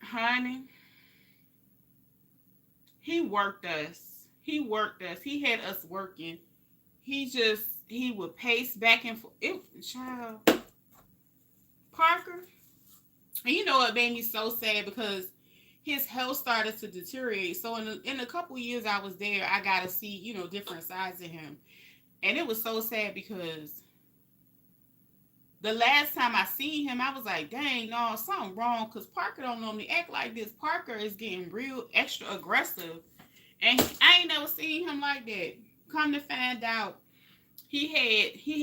[SPEAKER 1] honey, he worked us. He had us working. He would pace back and forth. Child, Parker. And you know what made me so sad, because his health started to deteriorate. So in a couple years I was there, I got to see, different sides of him. And it was so sad because the last time I seen him, I was like, dang, no, something wrong, because Parker don't normally act like this. Parker is getting real extra aggressive. And I ain't never seen him like that. Come to find out, he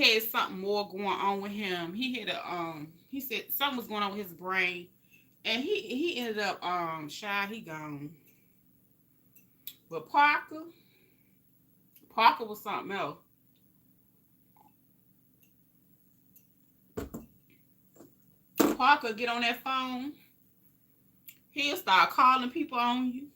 [SPEAKER 1] had something more going on with him. He said something was going on with his brain. And he ended up he gone. But Parker was something else. Parker get on that phone. He'll start calling people on you.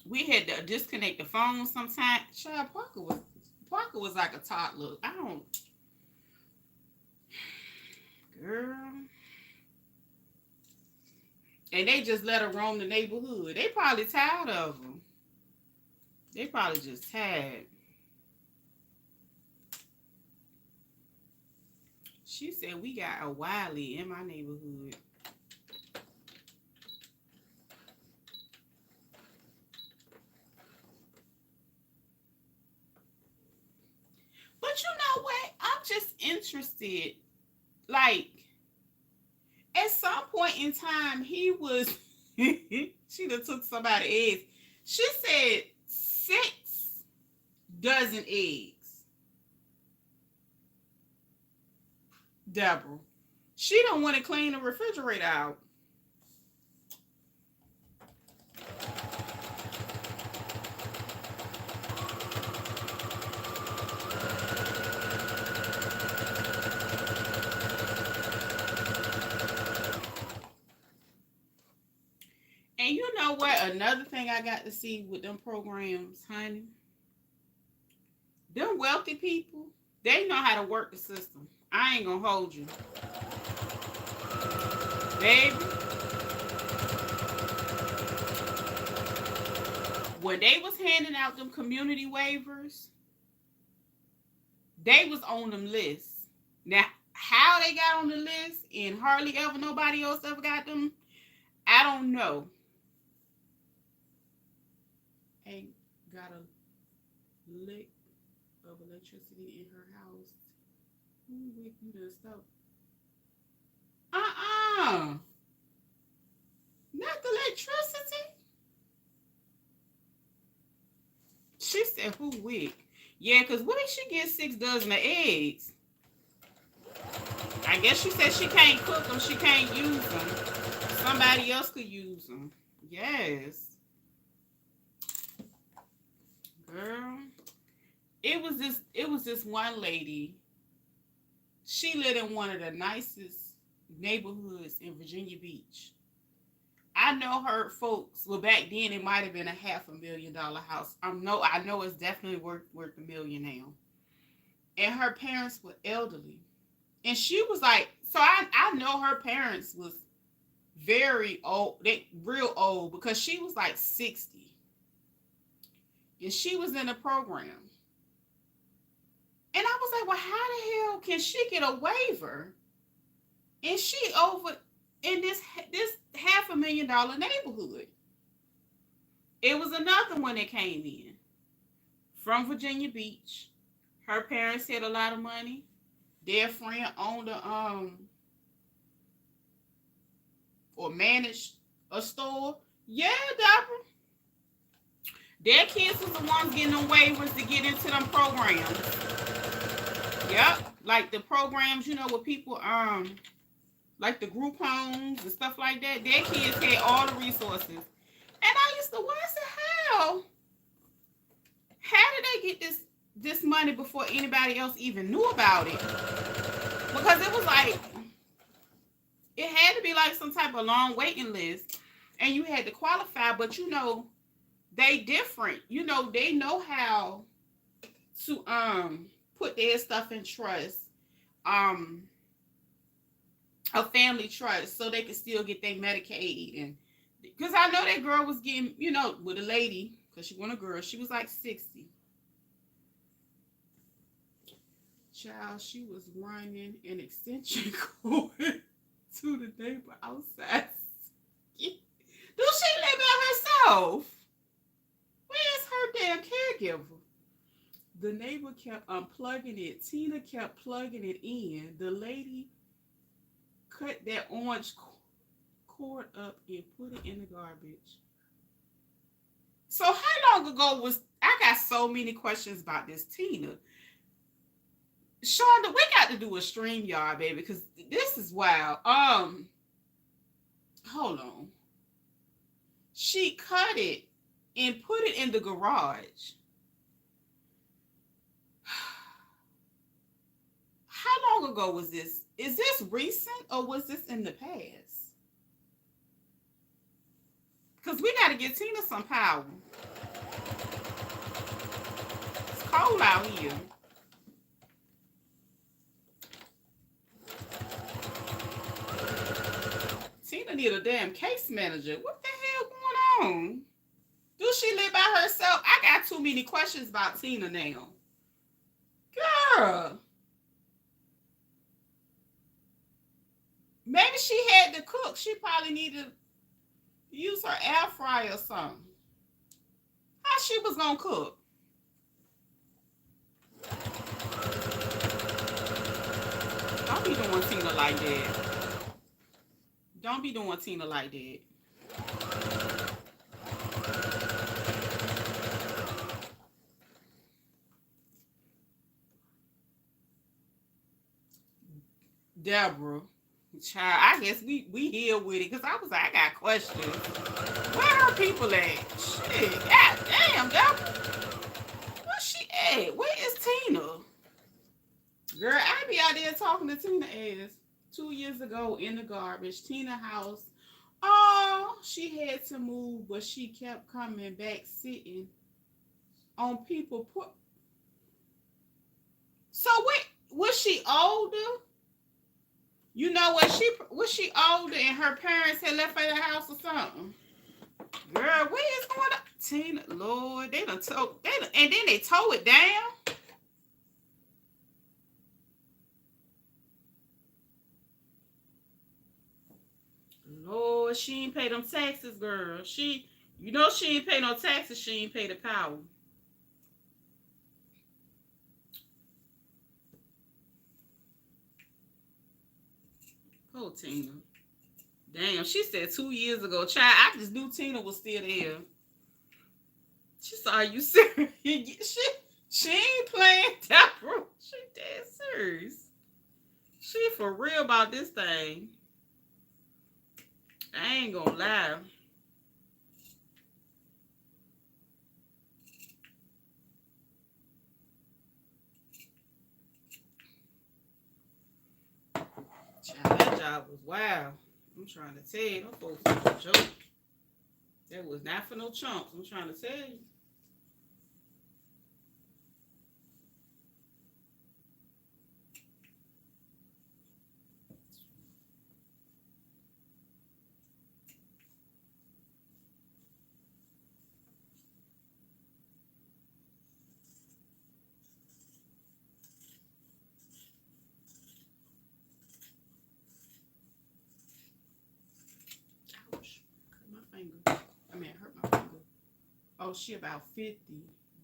[SPEAKER 1] We had to disconnect the phone sometimes. Child, Parker was like a toddler. Girl. And they just let her roam the neighborhood. They probably tired of him. They probably just tired. She said we got a Wiley in my neighborhood. But you know what? I'm just interested. Like, at some point in time, he was, she done took somebody's eggs. She said 6 dozen eggs. Deborah. She don't want to clean the refrigerator out. And you know what? Another thing I got to see with them programs, honey. Them wealthy people, they know how to work the system. I ain't gonna hold you. Baby, when they was handing out them community waivers, they was on them lists. Now, how they got on the list and hardly ever nobody else ever got them, I don't know. Ain't got a lick of electricity in her house. Who with you done stuff? Not the electricity. She said, who with? Yeah, because what if she gets 6 dozen of eggs? I guess she said she can't cook them. She can't use them. Somebody else could use them. Yes. Girl. It was this one lady. She lived in one of the nicest neighborhoods in Virginia Beach. I know her folks. Well, back then it might have been a $500,000 house. I know it's definitely worth $1 million now. And her parents were elderly, and she was like, so I know her parents was very old. They real old because she was like 60, and she was in the program. And I was like, well, how the hell can she get a waiver? And she over in this $500,000 neighborhood. It was another one that came in from Virginia Beach. Her parents had a lot of money. Their friend owned or managed a store. Yeah, Deborah. Their kids was the ones getting them waivers to get into them programs. Yep, like the programs, where people like the group homes and stuff like that. Their kids had all the resources. And I used to wonder, how did they get this money before anybody else even knew about it? Because it was like, it had to be like some type of long waiting list, and you had to qualify. But they different. They know how to put their stuff in trust, a family trust, so they could still get their Medicaid. And because I know that girl was getting, with a lady, because she wasn't a girl, she was like 60. Child, she was running an extension cord to the neighbor outside. Do she live by herself? Where's her damn caregiver? The neighbor kept unplugging it. Tina kept plugging it in. The lady cut that orange cord up and put it in the garbage. So how long ago was... I got so many questions about this Tina. Shonda, we got to do a stream, y'all, baby, because this is wild. Hold on. She cut it and put it in the garage. How long ago was this? Is this recent or was this in the past? Because we got to get Tina some power. It's cold out here. Tina need a damn case manager. What the hell going on? Do she live by herself? I got too many questions about Tina now. Girl. Maybe she had to cook. She probably needed to use her air fryer or something. How she was gonna cook? Don't be doing Tina like that. Don't be doing Tina like that. Deborah. Child, I guess we here with it because I was like, I got questions. Where are people at? Shit, god damn, Deborah. Where's she at? Where is Tina? Girl, I be out there talking to Tina ass 2 years ago in the garbage. Tina house. Oh, she had to move, but she kept coming back sitting on people. So wait, was she older? You know what? She older and her parents had left her the house or something. Girl, what is going on? Tina, Lord, they done and then they tow it down. Lord, she ain't pay them taxes, girl. You know she ain't pay no taxes. She ain't pay the power. Oh, Tina. Damn, she said 2 years ago. Child, I just knew Tina was still there. She saw you serious. She ain't playing that bro. She dead serious. She for real about this thing. I ain't gonna lie. Child, that job was wild. I'm trying to tell you, them folks was a joke. That was not for no chumps. I'm trying to tell you. Ouch. Cut my finger. I mean, it hurt my finger. Oh, she about 50.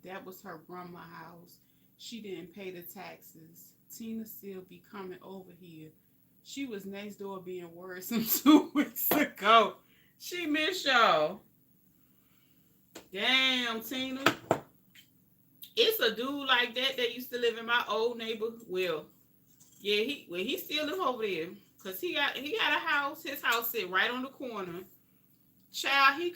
[SPEAKER 1] That was her grandma's house. She didn't pay the taxes. Tina still be coming over here. She was next door being worrisome 2 weeks ago. She missed y'all. Damn, Tina. It's a dude like that used to live in my old neighborhood. Well, yeah, he still live over there. Cause he got a house. His house sit right on the corner. Child, he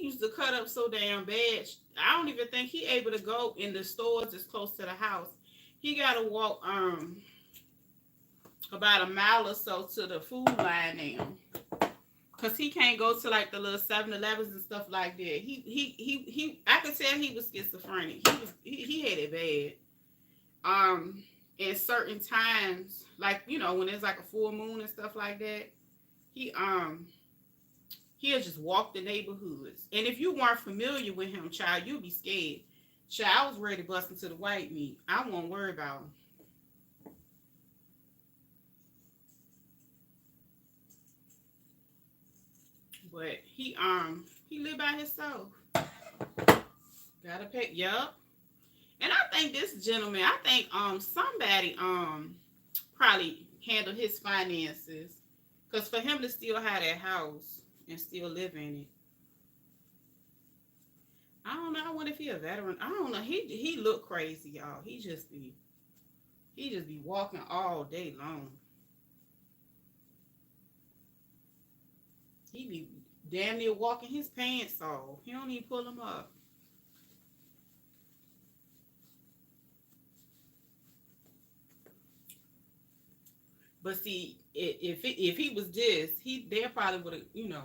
[SPEAKER 1] used to cut up so damn bad. I don't even think he able to go in the stores that's close to the house. He gotta walk about a mile or so to the food line now. Cause he can't go to like the little 7-Elevens and stuff like that. He I could tell he was schizophrenic. He had it bad. In certain times, like when it's like a full moon and stuff like that, he'll just walk the neighborhoods. And if you weren't familiar with him, child, you'd be scared. Child, I was ready to bust into the white meat. I won't worry about him. But he lived by himself. Gotta pay. Yup. And I think this gentleman, somebody probably handled his finances. Cause for him to still have that house and still live in it. I don't know. I wonder if he a veteran. I don't know. He look crazy, y'all. He just be walking all day long. He be damn near walking his pants off. He don't even pull them up. But see, if he was this, they probably would have,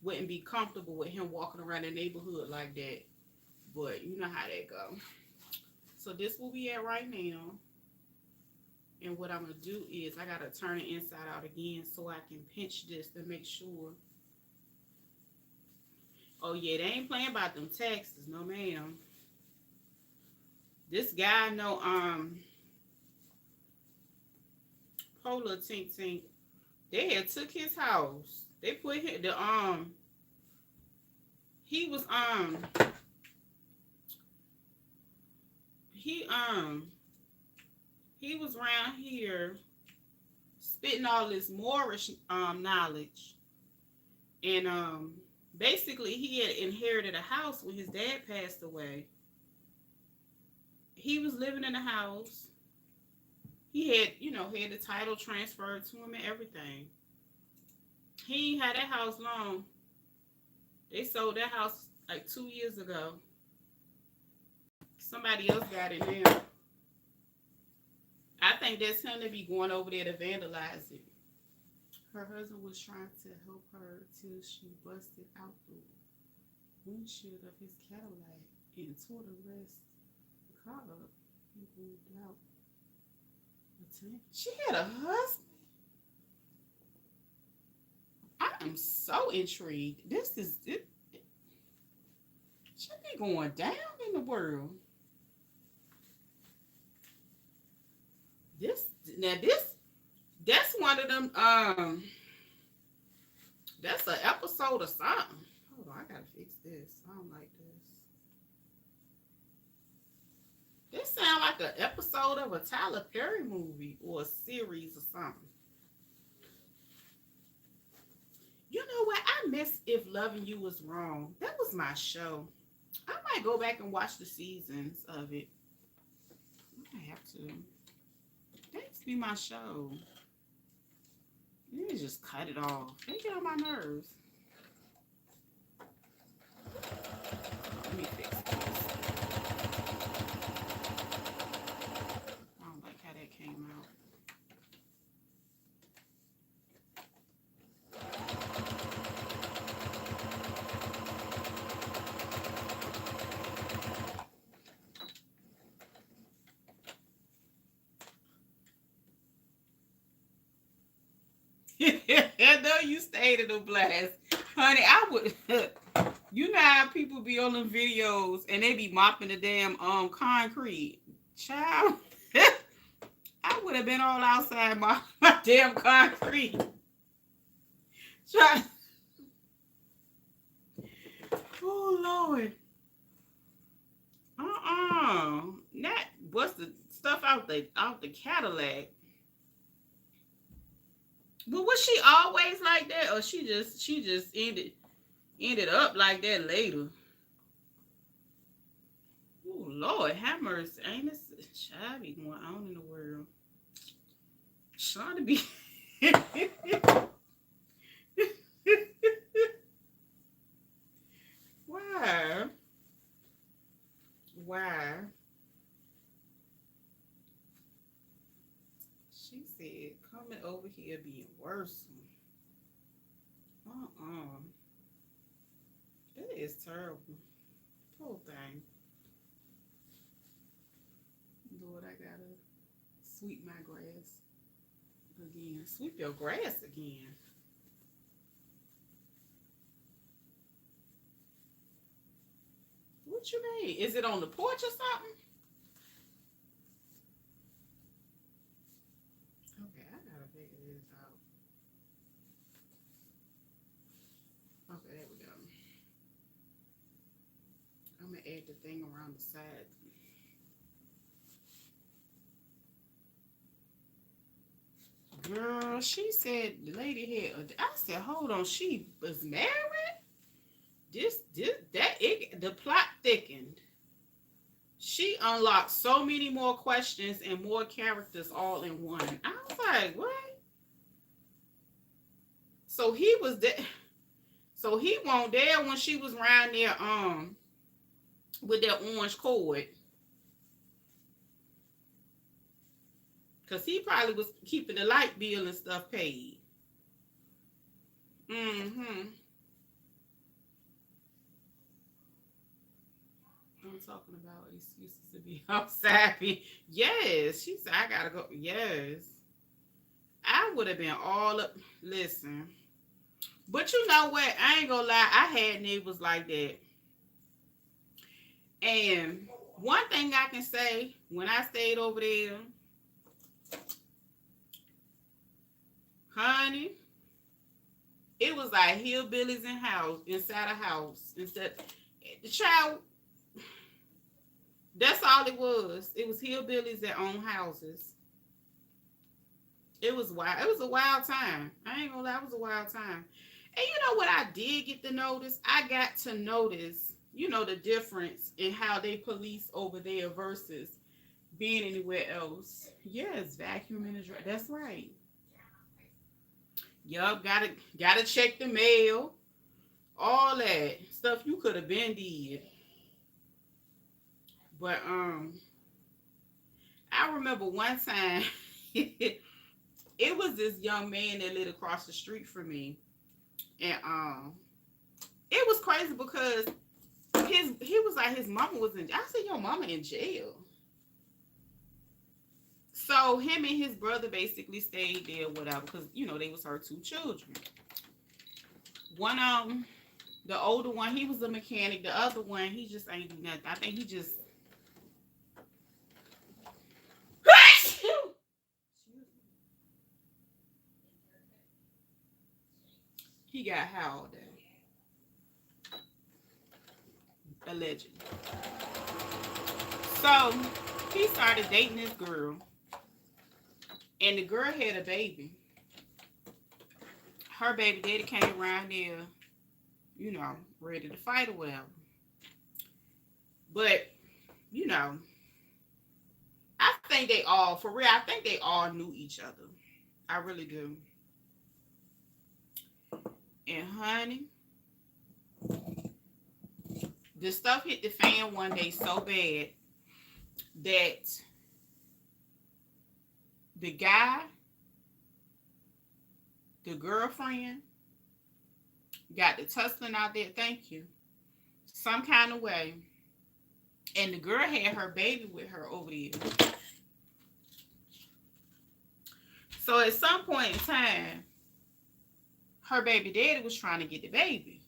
[SPEAKER 1] wouldn't be comfortable with him walking around the neighborhood like that. But you know how that go. So this will be at right now. And what I'm gonna do is I gotta turn it inside out again so I can pinch this to make sure. Oh yeah, they ain't playing about them taxes, no ma'am. This guy know Polar Tink Tink. They had took his house. They put him he was he was around here spitting all this Moorish knowledge. And basically he had inherited a house when his dad passed away. He was living in a house. He had, had the title transferred to him and everything. He ain't had that house long. They sold that house like 2 years ago. Somebody else got it now. I think that's him to be going over there to vandalize it. Her husband was trying to help her till she busted out the windshield of his Cadillac and tore the rest of the car up. He moved out. She had a husband. I am so intrigued. This is it. Should be going down in the world. This that's one of them. That's an episode or something. Hold on, I gotta fix this. I don't like this. This sounds like an episode of a Tyler Perry movie or a series or something. You know what? I miss If Loving You Was Wrong. That was my show. I might go back and watch the seasons of it. I have to. That used to be my show. You need to just cut it off. They get on my nerves. Let me fix this. I don't like how that came out. I know you stayed in the blast. Honey, I would you know how people be on them videos and they be mopping the damn concrete. Child. I would have been all outside my damn concrete. Try. Oh Lord. Not what's the stuff out the Cadillac. But was she always like that, or she just ended up like that later? Oh Lord, have mercy, ain't this child be going on in the world? Trying to be. Why? Why? She said, coming over here being worse. That is terrible. Poor thing. Lord, I gotta sweep my grass again. Sweep your grass again. What you mean? Is it on the porch or something? Okay, I gotta figure this out. Okay, there we go. I'm gonna add the thing around the side. Girl, she said the lady had. I said, hold on, she was married. The plot thickened. She unlocked so many more questions and more characters all in one. I was like, what? So he was there. So he wasn't there when she was around there with that orange cord. Because he probably was keeping the light bill and stuff paid. Mm-hmm. I'm talking about excuses to be outside. Yes. She said, I gotta go. Yes. I would have been all up. Listen. But you know what? I ain't gonna lie. I had neighbors like that. And one thing I can say, when I stayed over there, honey, it was like hillbillies inside a house. Instead, the child, that's all it was. It was hillbillies that own houses. It was wild. It was a wild time. I ain't gonna lie, it was a wild time. And you know what I did get to notice? I got to notice, the difference in how they police over there versus being anywhere else. Yes, vacuuming and dry. That's right. Yup, gotta check the mail. All that stuff you could have been did. But I remember one time it was this young man that lived across the street from me. And it was crazy because he was like his mama was in, I said, your mama in jail. So him and his brother basically stayed there, whatever, because you know they was her two children. One of them, the older one, he was a mechanic. The other one, he just ain't do nothing. I think he just he got high all day, allegedly. So he started dating this girl, and the girl had a baby. Her baby daddy came around there, you know, ready to fight or whatever. But, you know, I think they all, for real, I think they all knew each other. I really do. And honey, the stuff hit the fan one day so bad that the guy, the girlfriend, got the tussling out there, thank you, some kind of way. And the girl had her baby with her over there. So at some point in time, her baby daddy was trying to get the baby.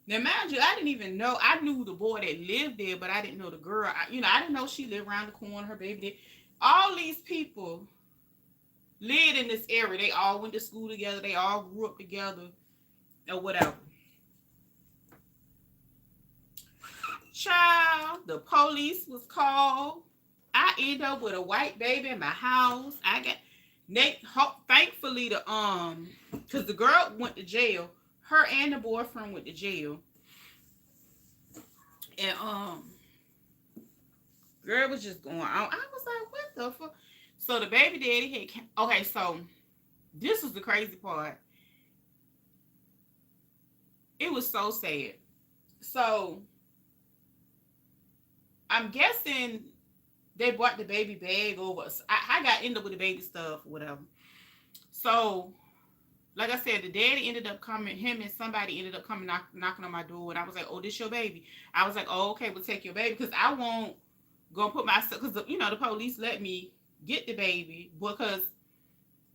[SPEAKER 1] Now, mind you, I didn't even know. I knew the boy that lived there, but I didn't know the girl. I didn't know she lived around the corner, her baby did. All these people lived in this area. They all went to school together. They all grew up together or whatever. Child, the police was called. I ended up with a white baby in my house. Thankfully, because the girl went to jail. Her and the boyfriend went to jail. And girl was just going on. I was like, what the fuck? So the baby daddy had, okay, so this was the crazy part. It was so sad. So I'm guessing they brought the baby bag over. I got ended up with the baby stuff, whatever. So, like I said, the daddy ended up coming, him and somebody ended up coming knocking on my door. And I was like, oh, this your baby. I was like, oh, okay, we'll take your baby. Because I won't go put myself, because, the police let me get the baby because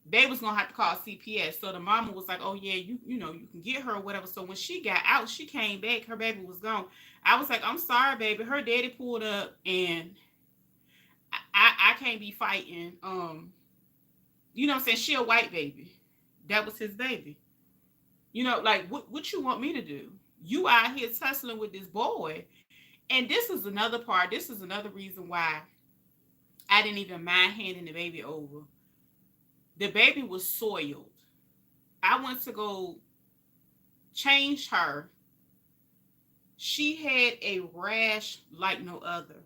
[SPEAKER 1] they was going to have to call CPS. So the mama was like, oh, yeah, you can get her or whatever. So when she got out, she came back. Her baby was gone. I was like, I'm sorry, baby. Her daddy pulled up and I can't be fighting. You know what I'm saying? She a white baby. That was his baby. Like, what you want me to do? You out here tussling with this boy. And this is another part. This is another reason why I didn't even mind handing the baby over. The baby was soiled. I went to go change her. She had a rash like no other.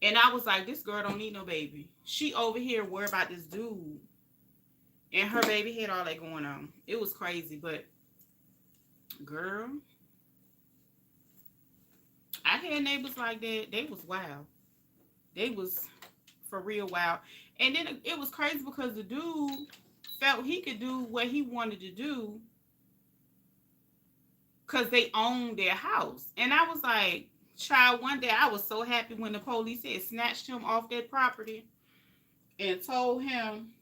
[SPEAKER 1] And I was like, this girl don't need no baby. She over here worried about this dude. And her baby had all that going on. It was crazy, but girl, I had neighbors like that. They was wild. They was for real wild. And then it was crazy because the dude felt he could do what he wanted to do because they owned their house. And I was like, child, one day I was so happy when the police had snatched him off that property and told him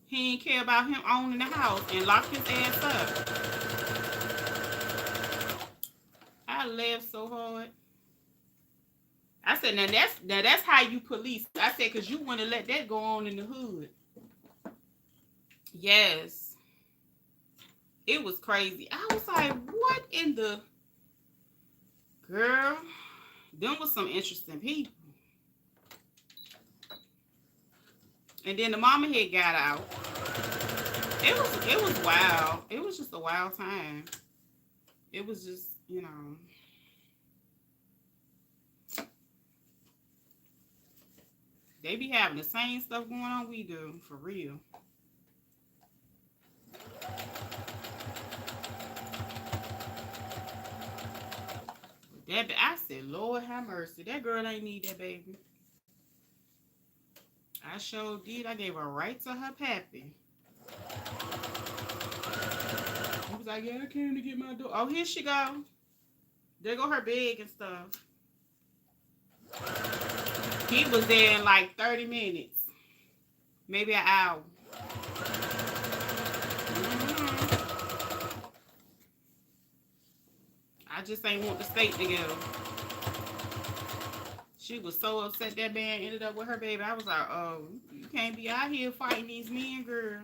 [SPEAKER 1] he didn't care about him owning the house and locked his ass up. I laughed so hard. I said, now that's how you police. I said, because you want to let that go on in the hood. Yes. It was crazy. I was like, what in the... Girl, them was some interesting people. And then the mama had got out. It was wild. It was just a wild time. It was just, They be having the same stuff going on we do, for real. That I said, Lord have mercy. That girl ain't need that baby. I sure did. I gave her right to her pappy. He was like, yeah, I came to get my daughter. Oh, here she go. There go her bag and stuff. He was there in like 30 minutes. Maybe an hour. Mm-hmm. I just ain't want the steak together. She was so upset that man ended up with her baby. I was like, oh, you can't be out here fighting these men, girl.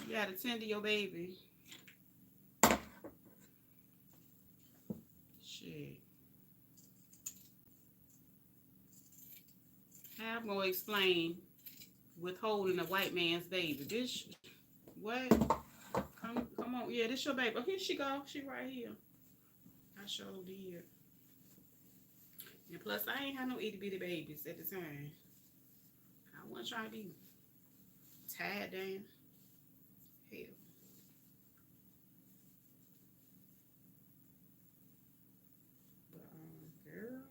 [SPEAKER 1] You gotta tend to your baby. Shit. How I'm gonna explain withholding a white man's baby? This, what? Come on. Yeah, this your baby. Oh, here she go. She right here. I sure did. And plus, I ain't had no itty bitty babies at the time. I wasn't trying to be tied down. Hell. But, girl.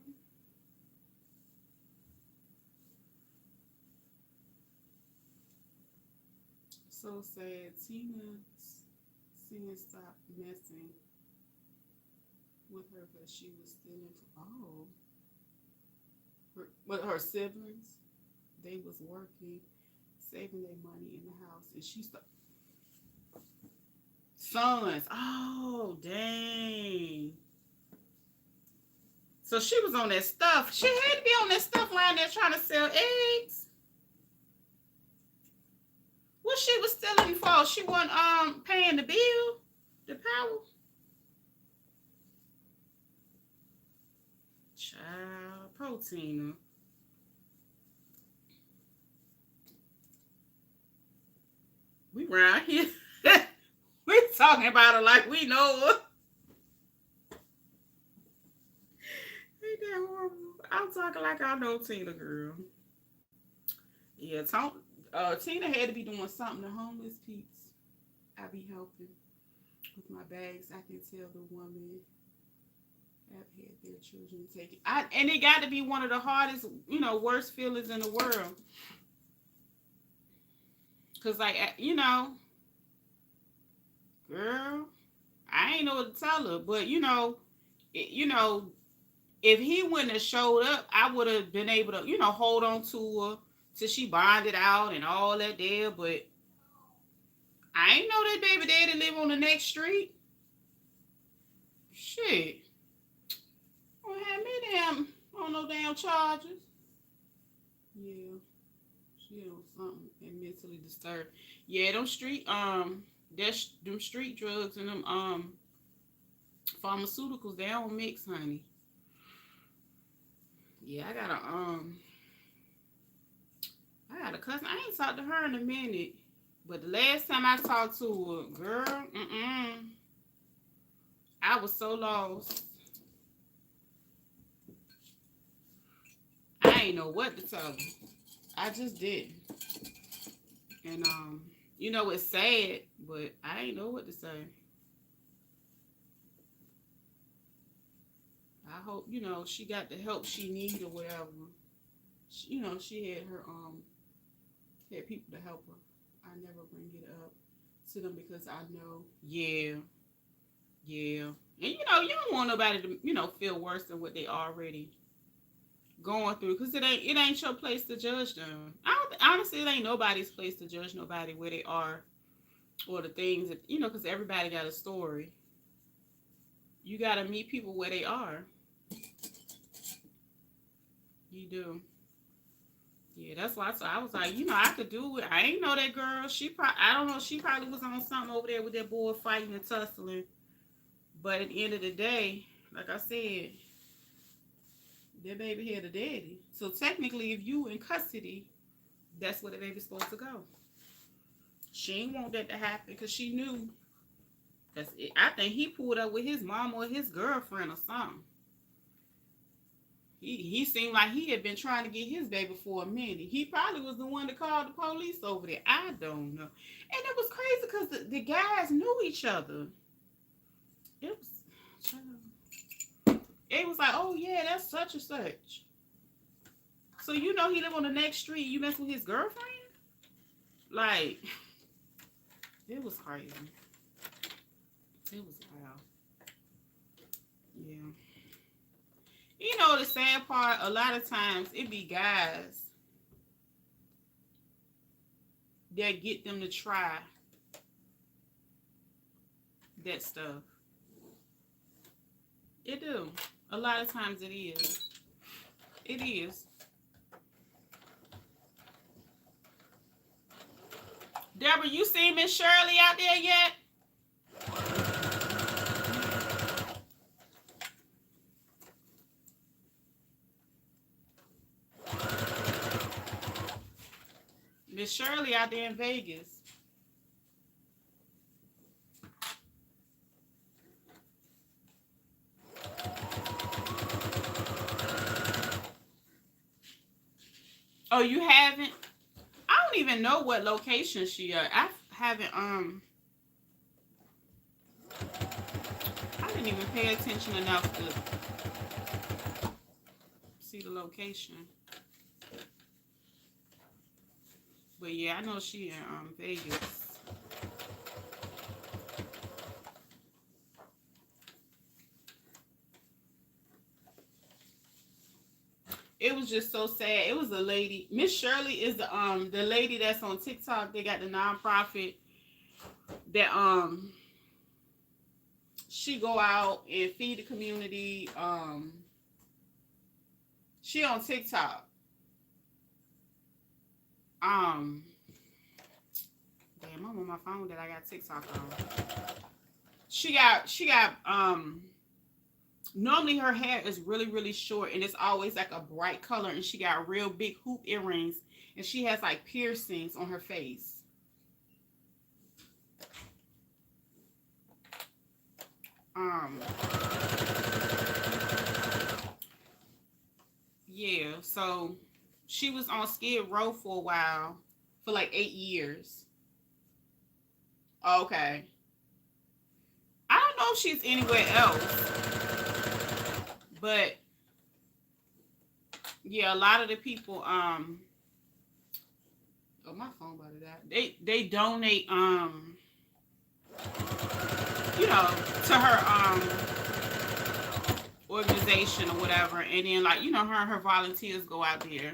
[SPEAKER 1] So sad. Tina stopped messing with her because she was stealing. But her siblings, they was working, saving their money in the house, and she stopped. Sons. Oh, dang. So she was on that stuff. She had to be on that stuff line there trying to sell eggs. What she was stealing for? She wasn't paying the bill, the power. Child, protein. We around here. We talking about her like we know her. Ain't that horrible? I'm talking like I know Tina, girl. Yeah, Tina had to be doing something to homeless peeps. I be helping with my bags. I can tell the woman have had their children taken. And it got to be one of the hardest, worst feelings in the world. Cause like, girl, I ain't know what to tell her. But if he wouldn't have showed up, I would have been able to, hold on to her till she bonded out and all that there. But I ain't know that baby daddy live on the next street. Shit. Don't have me on no damn charges. Yeah. She on something and mentally disturbed. Yeah, them street drugs and them pharmaceuticals, they don't mix, honey. Yeah, I got a cousin. I ain't talked to her in a minute. But the last time I talked to her, girl, I was so lost. I ain't know what to tell her. I just didn't. And it's sad, but I ain't know what to say. I hope, she got the help she needed or whatever. She had people to help her. I never bring it up to them because I know, yeah. And you don't want nobody to, feel worse than what they already going through, because it ain't your place to judge them. Honestly, it ain't nobody's place to judge nobody where they are or the things that, because everybody got a story. You got to meet people where they are. You do. Yeah, that's why I was like, I could do it. I ain't know that girl. I don't know. She probably was on something over there with that boy fighting and tussling. But at the end of the day, like I said, that baby had a daddy. So technically, if you in custody, that's where the baby's supposed to go. She ain't want that to happen because she knew. I think he pulled up with his mom or his girlfriend or something. He seemed like he had been trying to get his baby for a minute. He probably was the one that called the police over there. I don't know. And it was crazy because the guys knew each other. It was like, oh yeah, that's such and such. So you know he live on the next street. You mess with his girlfriend? Like, it was crazy. It was wild. Yeah. You know the sad part, a lot of times it be guys that get them to try that stuff. It do. A lot of times it is. It is. Deborah, you seen Miss Shirley out there yet? Miss Shirley out there in Vegas. Oh, you haven't? I don't even know what location she at. I haven't I didn't even pay attention enough to see the location. But yeah, I know she in Vegas. It was just so sad. It was a lady. Miss Shirley is the lady that's on TikTok. They got the nonprofit that she go out and feed the community. She on TikTok. Damn, I'm on my phone that I got TikTok on. She got normally her hair is really, really short and it's always like a bright color, and she got real big hoop earrings, and she has like piercings on her face. Yeah, so she was on Skid Row for a while, for like 8 years. Okay. I don't know if she's anywhere else, but yeah, a lot of the people, oh, my phone about to die. They donate, you know, to her organization or whatever, and then like, you know, her volunteers go out there.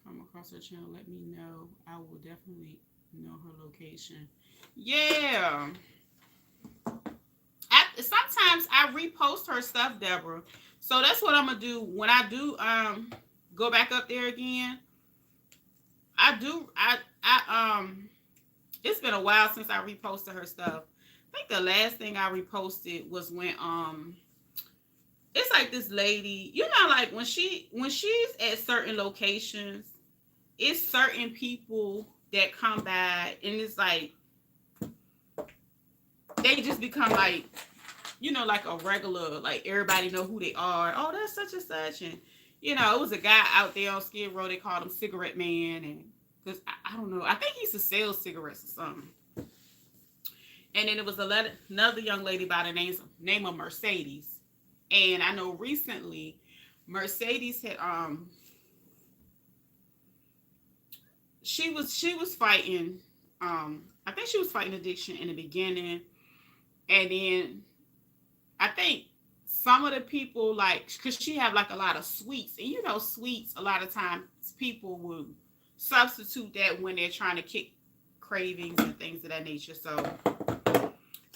[SPEAKER 1] Come across her channel, let me know. I will definitely know her location. Yeah. Sometimes I repost her stuff, Deborah. So that's what I'm gonna do when I do go back up there again. I it's been a while since I reposted her stuff. I think the last thing I reposted was when it's like this lady, you know, like when she's at certain locations, it's certain people that come by, and it's like they just become like, you know, like a regular, like everybody know who they are. Oh, that's such and such. And you know, it was a guy out there on Skid Row, they called him Cigarette Man, and because I don't know, I think he used to sell cigarettes or something. And then it was another young lady by the name of Mercedes. And I know recently Mercedes had she was fighting, I think she was fighting addiction in the beginning, and then I think some of the people, like, because she had like a lot of sweets, and you know, sweets, a lot of times people will substitute that when they're trying to kick cravings and things of that nature. So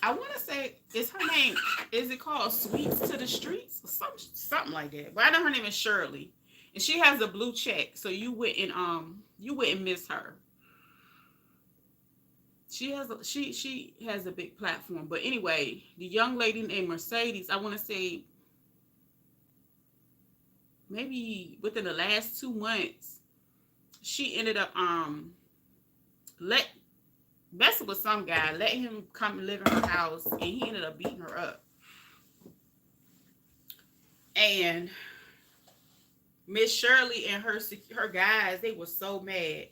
[SPEAKER 1] I want to say, is her name, is it called Sweets to the Streets or something like that? But I know her name is Shirley, and she has a blue check, so you wouldn't miss her. She has a big platform. But anyway, the young lady named Mercedes, I want to say maybe within the last 2 months, she ended up messing with some guy, let him come and live in her house, and he ended up beating her up. And Miss Shirley and her guys, they were so mad.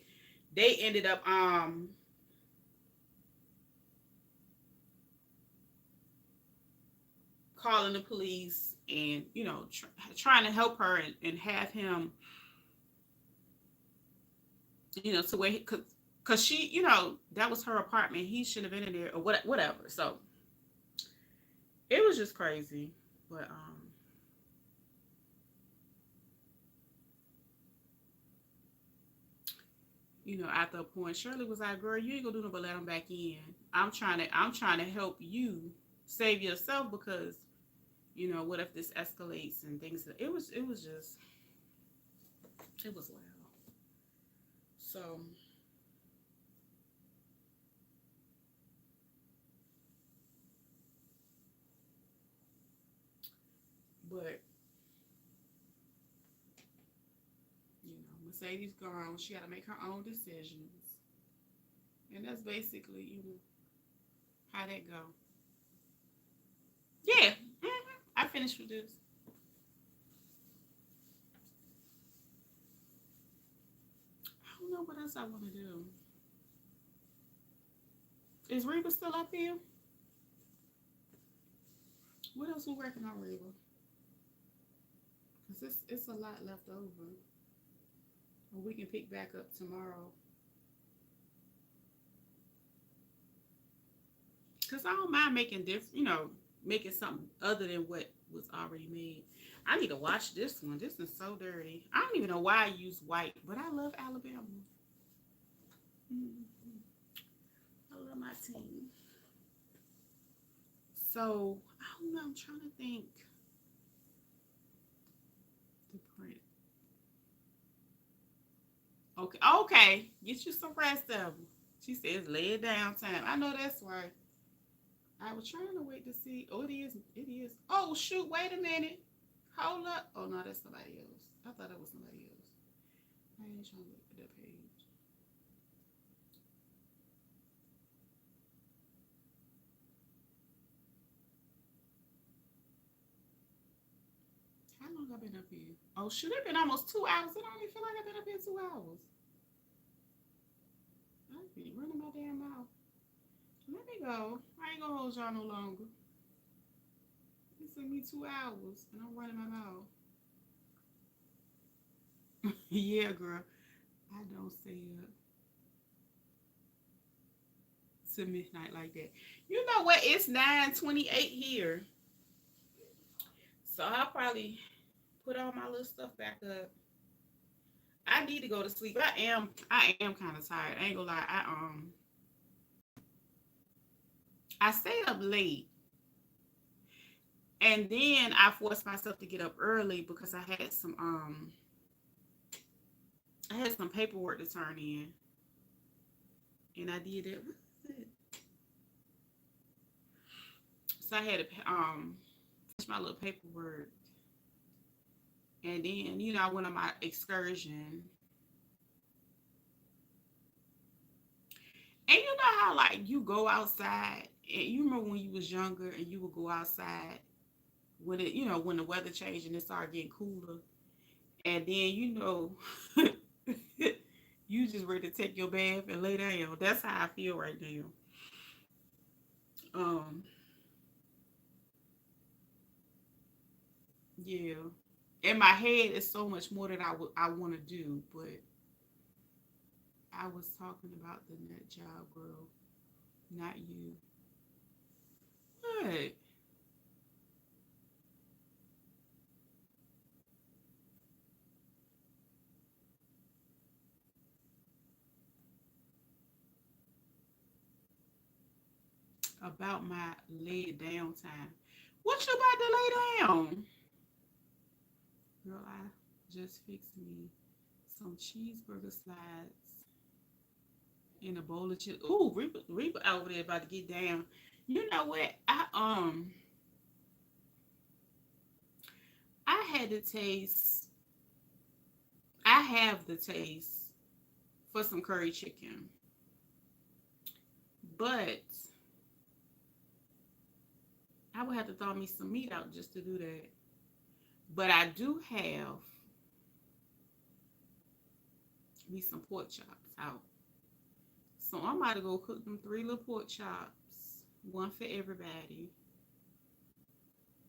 [SPEAKER 1] They ended up calling the police and trying to help her and have him, to where because she, that was her apartment. He should have been in there or whatever. So it was just crazy. But after a point, Shirley was like, "Girl, you ain't gonna do nothing but let him back in. I'm trying to help you save yourself because what if this escalates and things." It was loud. So, but Mercedes gone. She got to make her own decisions, and that's basically how that go. Yeah, I finished with this. I don't know what else I want to do. Is Reba still up here? What else we working on, Reba? Because it's a lot left over. Or we can pick back up tomorrow. Because I don't mind making making something other than what was already made. I need to watch this one. This is so dirty. I don't even know why I use white, but I love Alabama. Mm-hmm. I love my team. So, I don't know. I'm trying to think. The print. Okay. Okay. Get you some rest of them. She says lay it down time. I know that's right. I was trying to wait to see. Oh, it is. It is. Oh, shoot. Wait a minute. Hold up. Oh, no, that's somebody else. I thought it was somebody else. I ain't trying to look at that page. How long have I been up here? Oh, shoot. It's been almost 2 hours. I don't even feel like I've been up here 2 hours. I've been running my damn mouth. Let me go. I ain't gonna hold y'all no longer. It took me 2 hours and I'm running my mouth. Yeah, girl. I don't stay up to midnight like that. You know what? It's 9:28 here. So I'll probably put all my little stuff back up. I need to go to sleep. I am kind of tired. I ain't gonna lie. I stayed up late and then I forced myself to get up early because I had some paperwork to turn in, and I did it. So I had to finish my little paperwork, and then I went on my excursion. And you know how like you go outside, and you remember when you was younger and you would go outside when when the weather changed and it started getting cooler, and then you just ready to take your bath and lay down. That's how I feel right now. Um, yeah. In my head, it's so much more that I want to do, but I was talking about the net job, girl, not you. What about my lay down time? What you about to lay down? Girl, I just fixed me some cheeseburger slides in a bowl of chips. Ooh, Reba over there about to get down. You know what? I had to taste. I have the taste for some curry chicken, but I would have to thaw me some meat out just to do that. But I do have me some pork chops out. So I'm about to go cook them 3 little pork chops, one for everybody.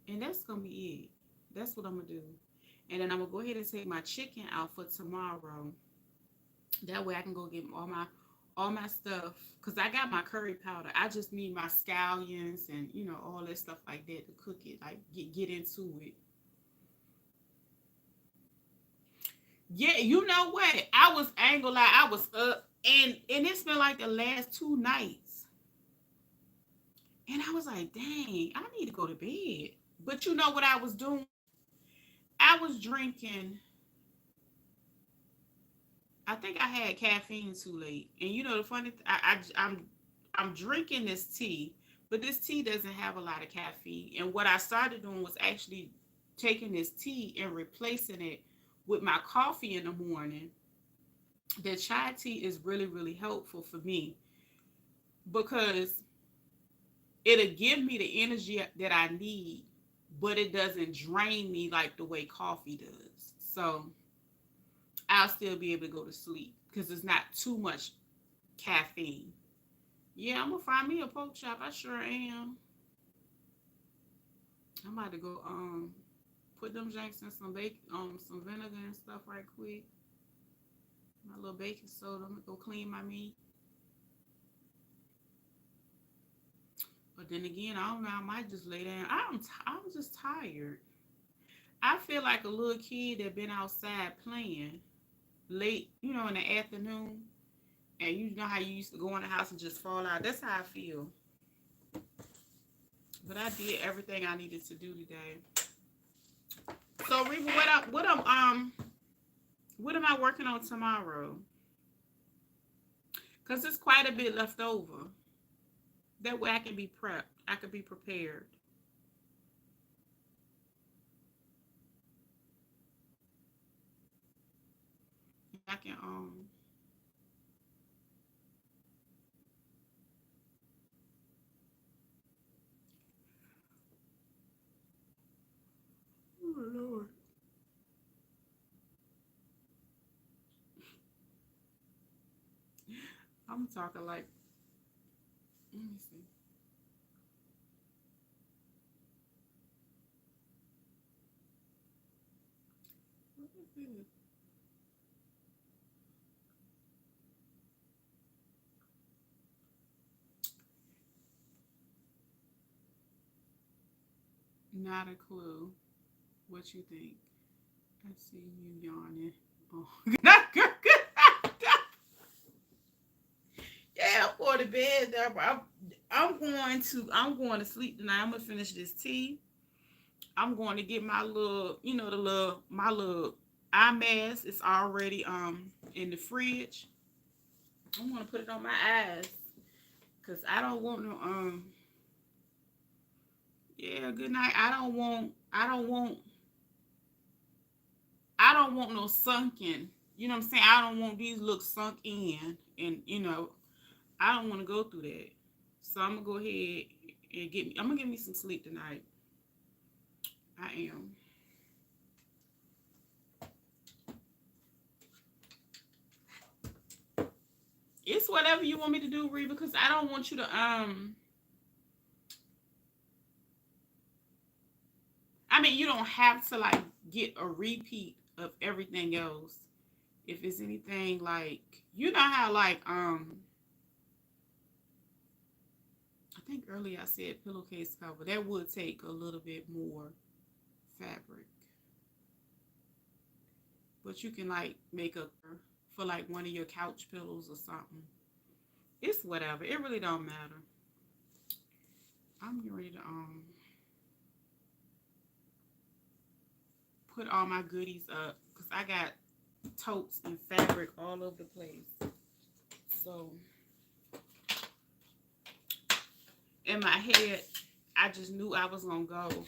[SPEAKER 1] And that's gonna be it. That's what I'm gonna do. And then I'm gonna go ahead and take my chicken out for tomorrow. That way I can go get all my stuff. Cause I got my curry powder. I just need my scallions and all that stuff like that to cook it. Like get into it. Yeah, you know what? I ain't gonna lie, I was up and it's been like the last 2 nights. And I was like, dang, I need to go to bed. But you know what I was doing? I was drinking. I think I had caffeine too late. And the funny, I'm drinking this tea, but this tea doesn't have a lot of caffeine. And what I started doing was actually taking this tea and replacing it with my coffee in the morning. The chai tea is really, really helpful for me because it'll give me the energy that I need, but it doesn't drain me like the way coffee does. So I'll still be able to go to sleep because it's not too much caffeine. Yeah, I'm gonna find me a pork chop. I sure am. I'm about to go put them janks in some bacon, some vinegar and stuff right quick. My little baking soda. I'm gonna go clean my meat. But then again, I don't know. I might just lay down. I'm just tired. I feel like a little kid that been outside playing late, in the afternoon, and you know how you used to go in the house and just fall out. That's how I feel. But I did everything I needed to do today. So Reba, what am I working on tomorrow? Cause it's quite a bit left over. That way I can be prepped. I can be prepared. I can Oh Lord. I'm talking like, let me see. What is this? Not a clue. What you think? I see you yawning. Oh, not good. Yeah, I'm going to bed. I'm going to sleep tonight. I'm gonna finish this tea. I'm going to get my little, my little eye mask. It's already in the fridge. I'm gonna put it on my eyes because I don't want no yeah, good night. I don't want no sunken. You know what I'm saying? I don't want these looks sunk in, and I don't want to go through that. So I'm gonna go ahead and I'm gonna get me some sleep tonight. I am. It's whatever you want me to do, Ree, because I don't want you to I mean, you don't have to like get a repeat of everything else. If it's anything like, how like I think earlier I said pillowcase cover. That would take a little bit more fabric. But you can like make a for like one of your couch pillows or something. It's whatever. It really don't matter. I'm getting ready to put all my goodies up because I got totes and fabric all over the place. So in my head, I just knew I was gonna go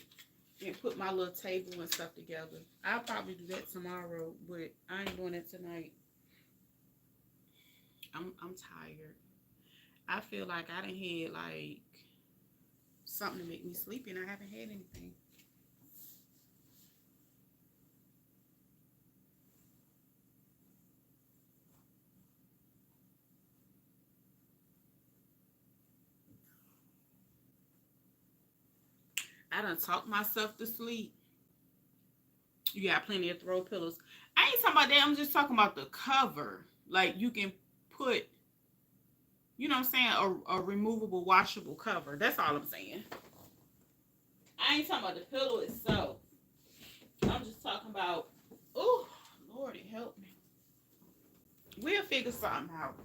[SPEAKER 1] and put my little table and stuff together. I'll probably do that tomorrow, but I ain't doing it tonight. I'm tired. I feel like I done had like something to make me sleepy and I haven't had anything. I done talked myself to sleep. You got plenty of throw pillows. I ain't talking about that. I'm just talking about the cover. Like you can put, you know what I'm saying, a removable, washable cover. That's all I'm saying. I ain't talking about the pillow itself. I'm just talking about, oh, Lordy, help me. We'll figure something out.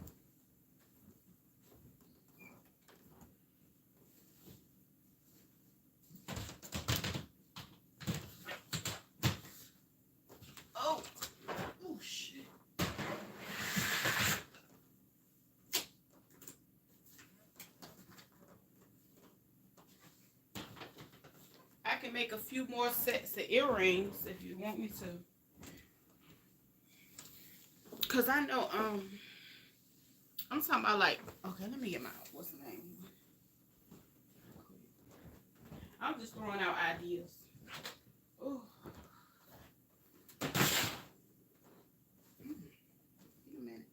[SPEAKER 1] Oh, oh, shit. I can make a few more sets of earrings if you want me to. Cause I know, I'm talking about like, okay, let me get my, what's the name? I'm just throwing out ideas. Oh. A minute.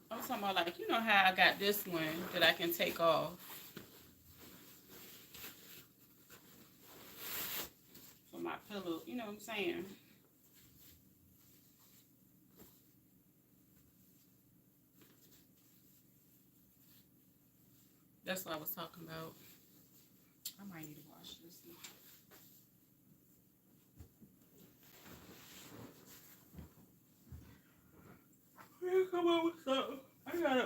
[SPEAKER 1] I'm talking about like, you know how I got this one that I can take off. For my pillow, you know what I'm saying? That's what I was talking about. I might need to wash this now. Yeah, come on with something. I gotta,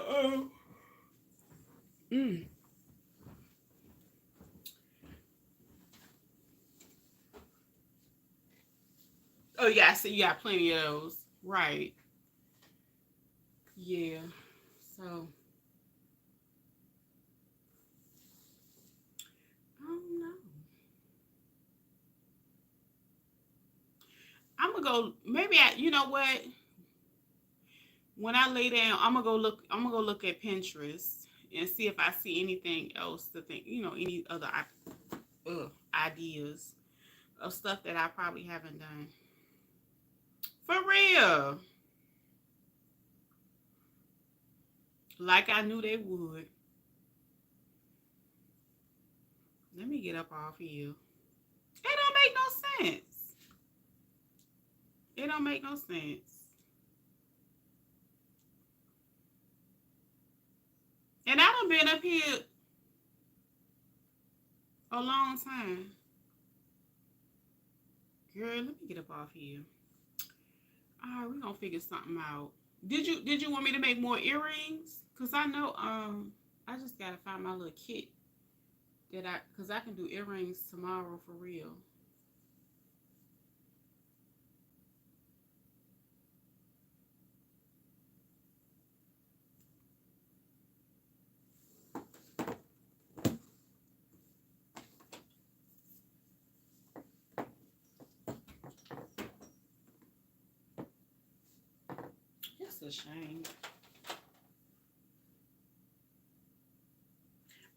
[SPEAKER 1] Oh, yeah, I see you got plenty of those. Right. Yeah. So, I don't know. I'm gonna go, maybe you know what? When I lay down, I'm gonna go look at Pinterest and see if I see anything else to think, you know, any other ideas of stuff that I probably haven't done. For real. Like I knew they would. Let me get up off here. It don't make no sense. It don't make no sense. And I done been up here a long time. Girl, let me get up off here. Alright, we're gonna figure something out. Did you want me to make more earrings? Cause I know I just gotta find my little kit cause I can do earrings tomorrow for real. It's a shame.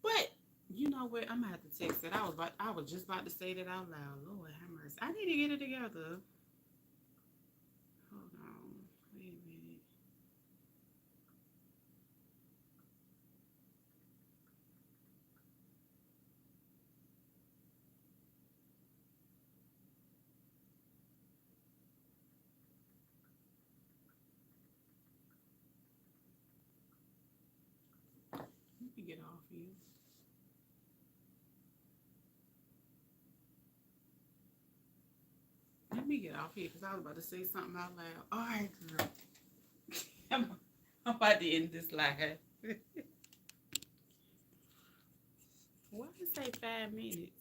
[SPEAKER 1] But you know what? I'm gonna have to text it. I was just about to say that out loud. Lord have mercy. I need to get it together. Hold on. Wait a minute. Let me get off here. Let me get off here because I was about to say something out loud. All right, girl. I'm about to end this live. Why did it say 5 minutes?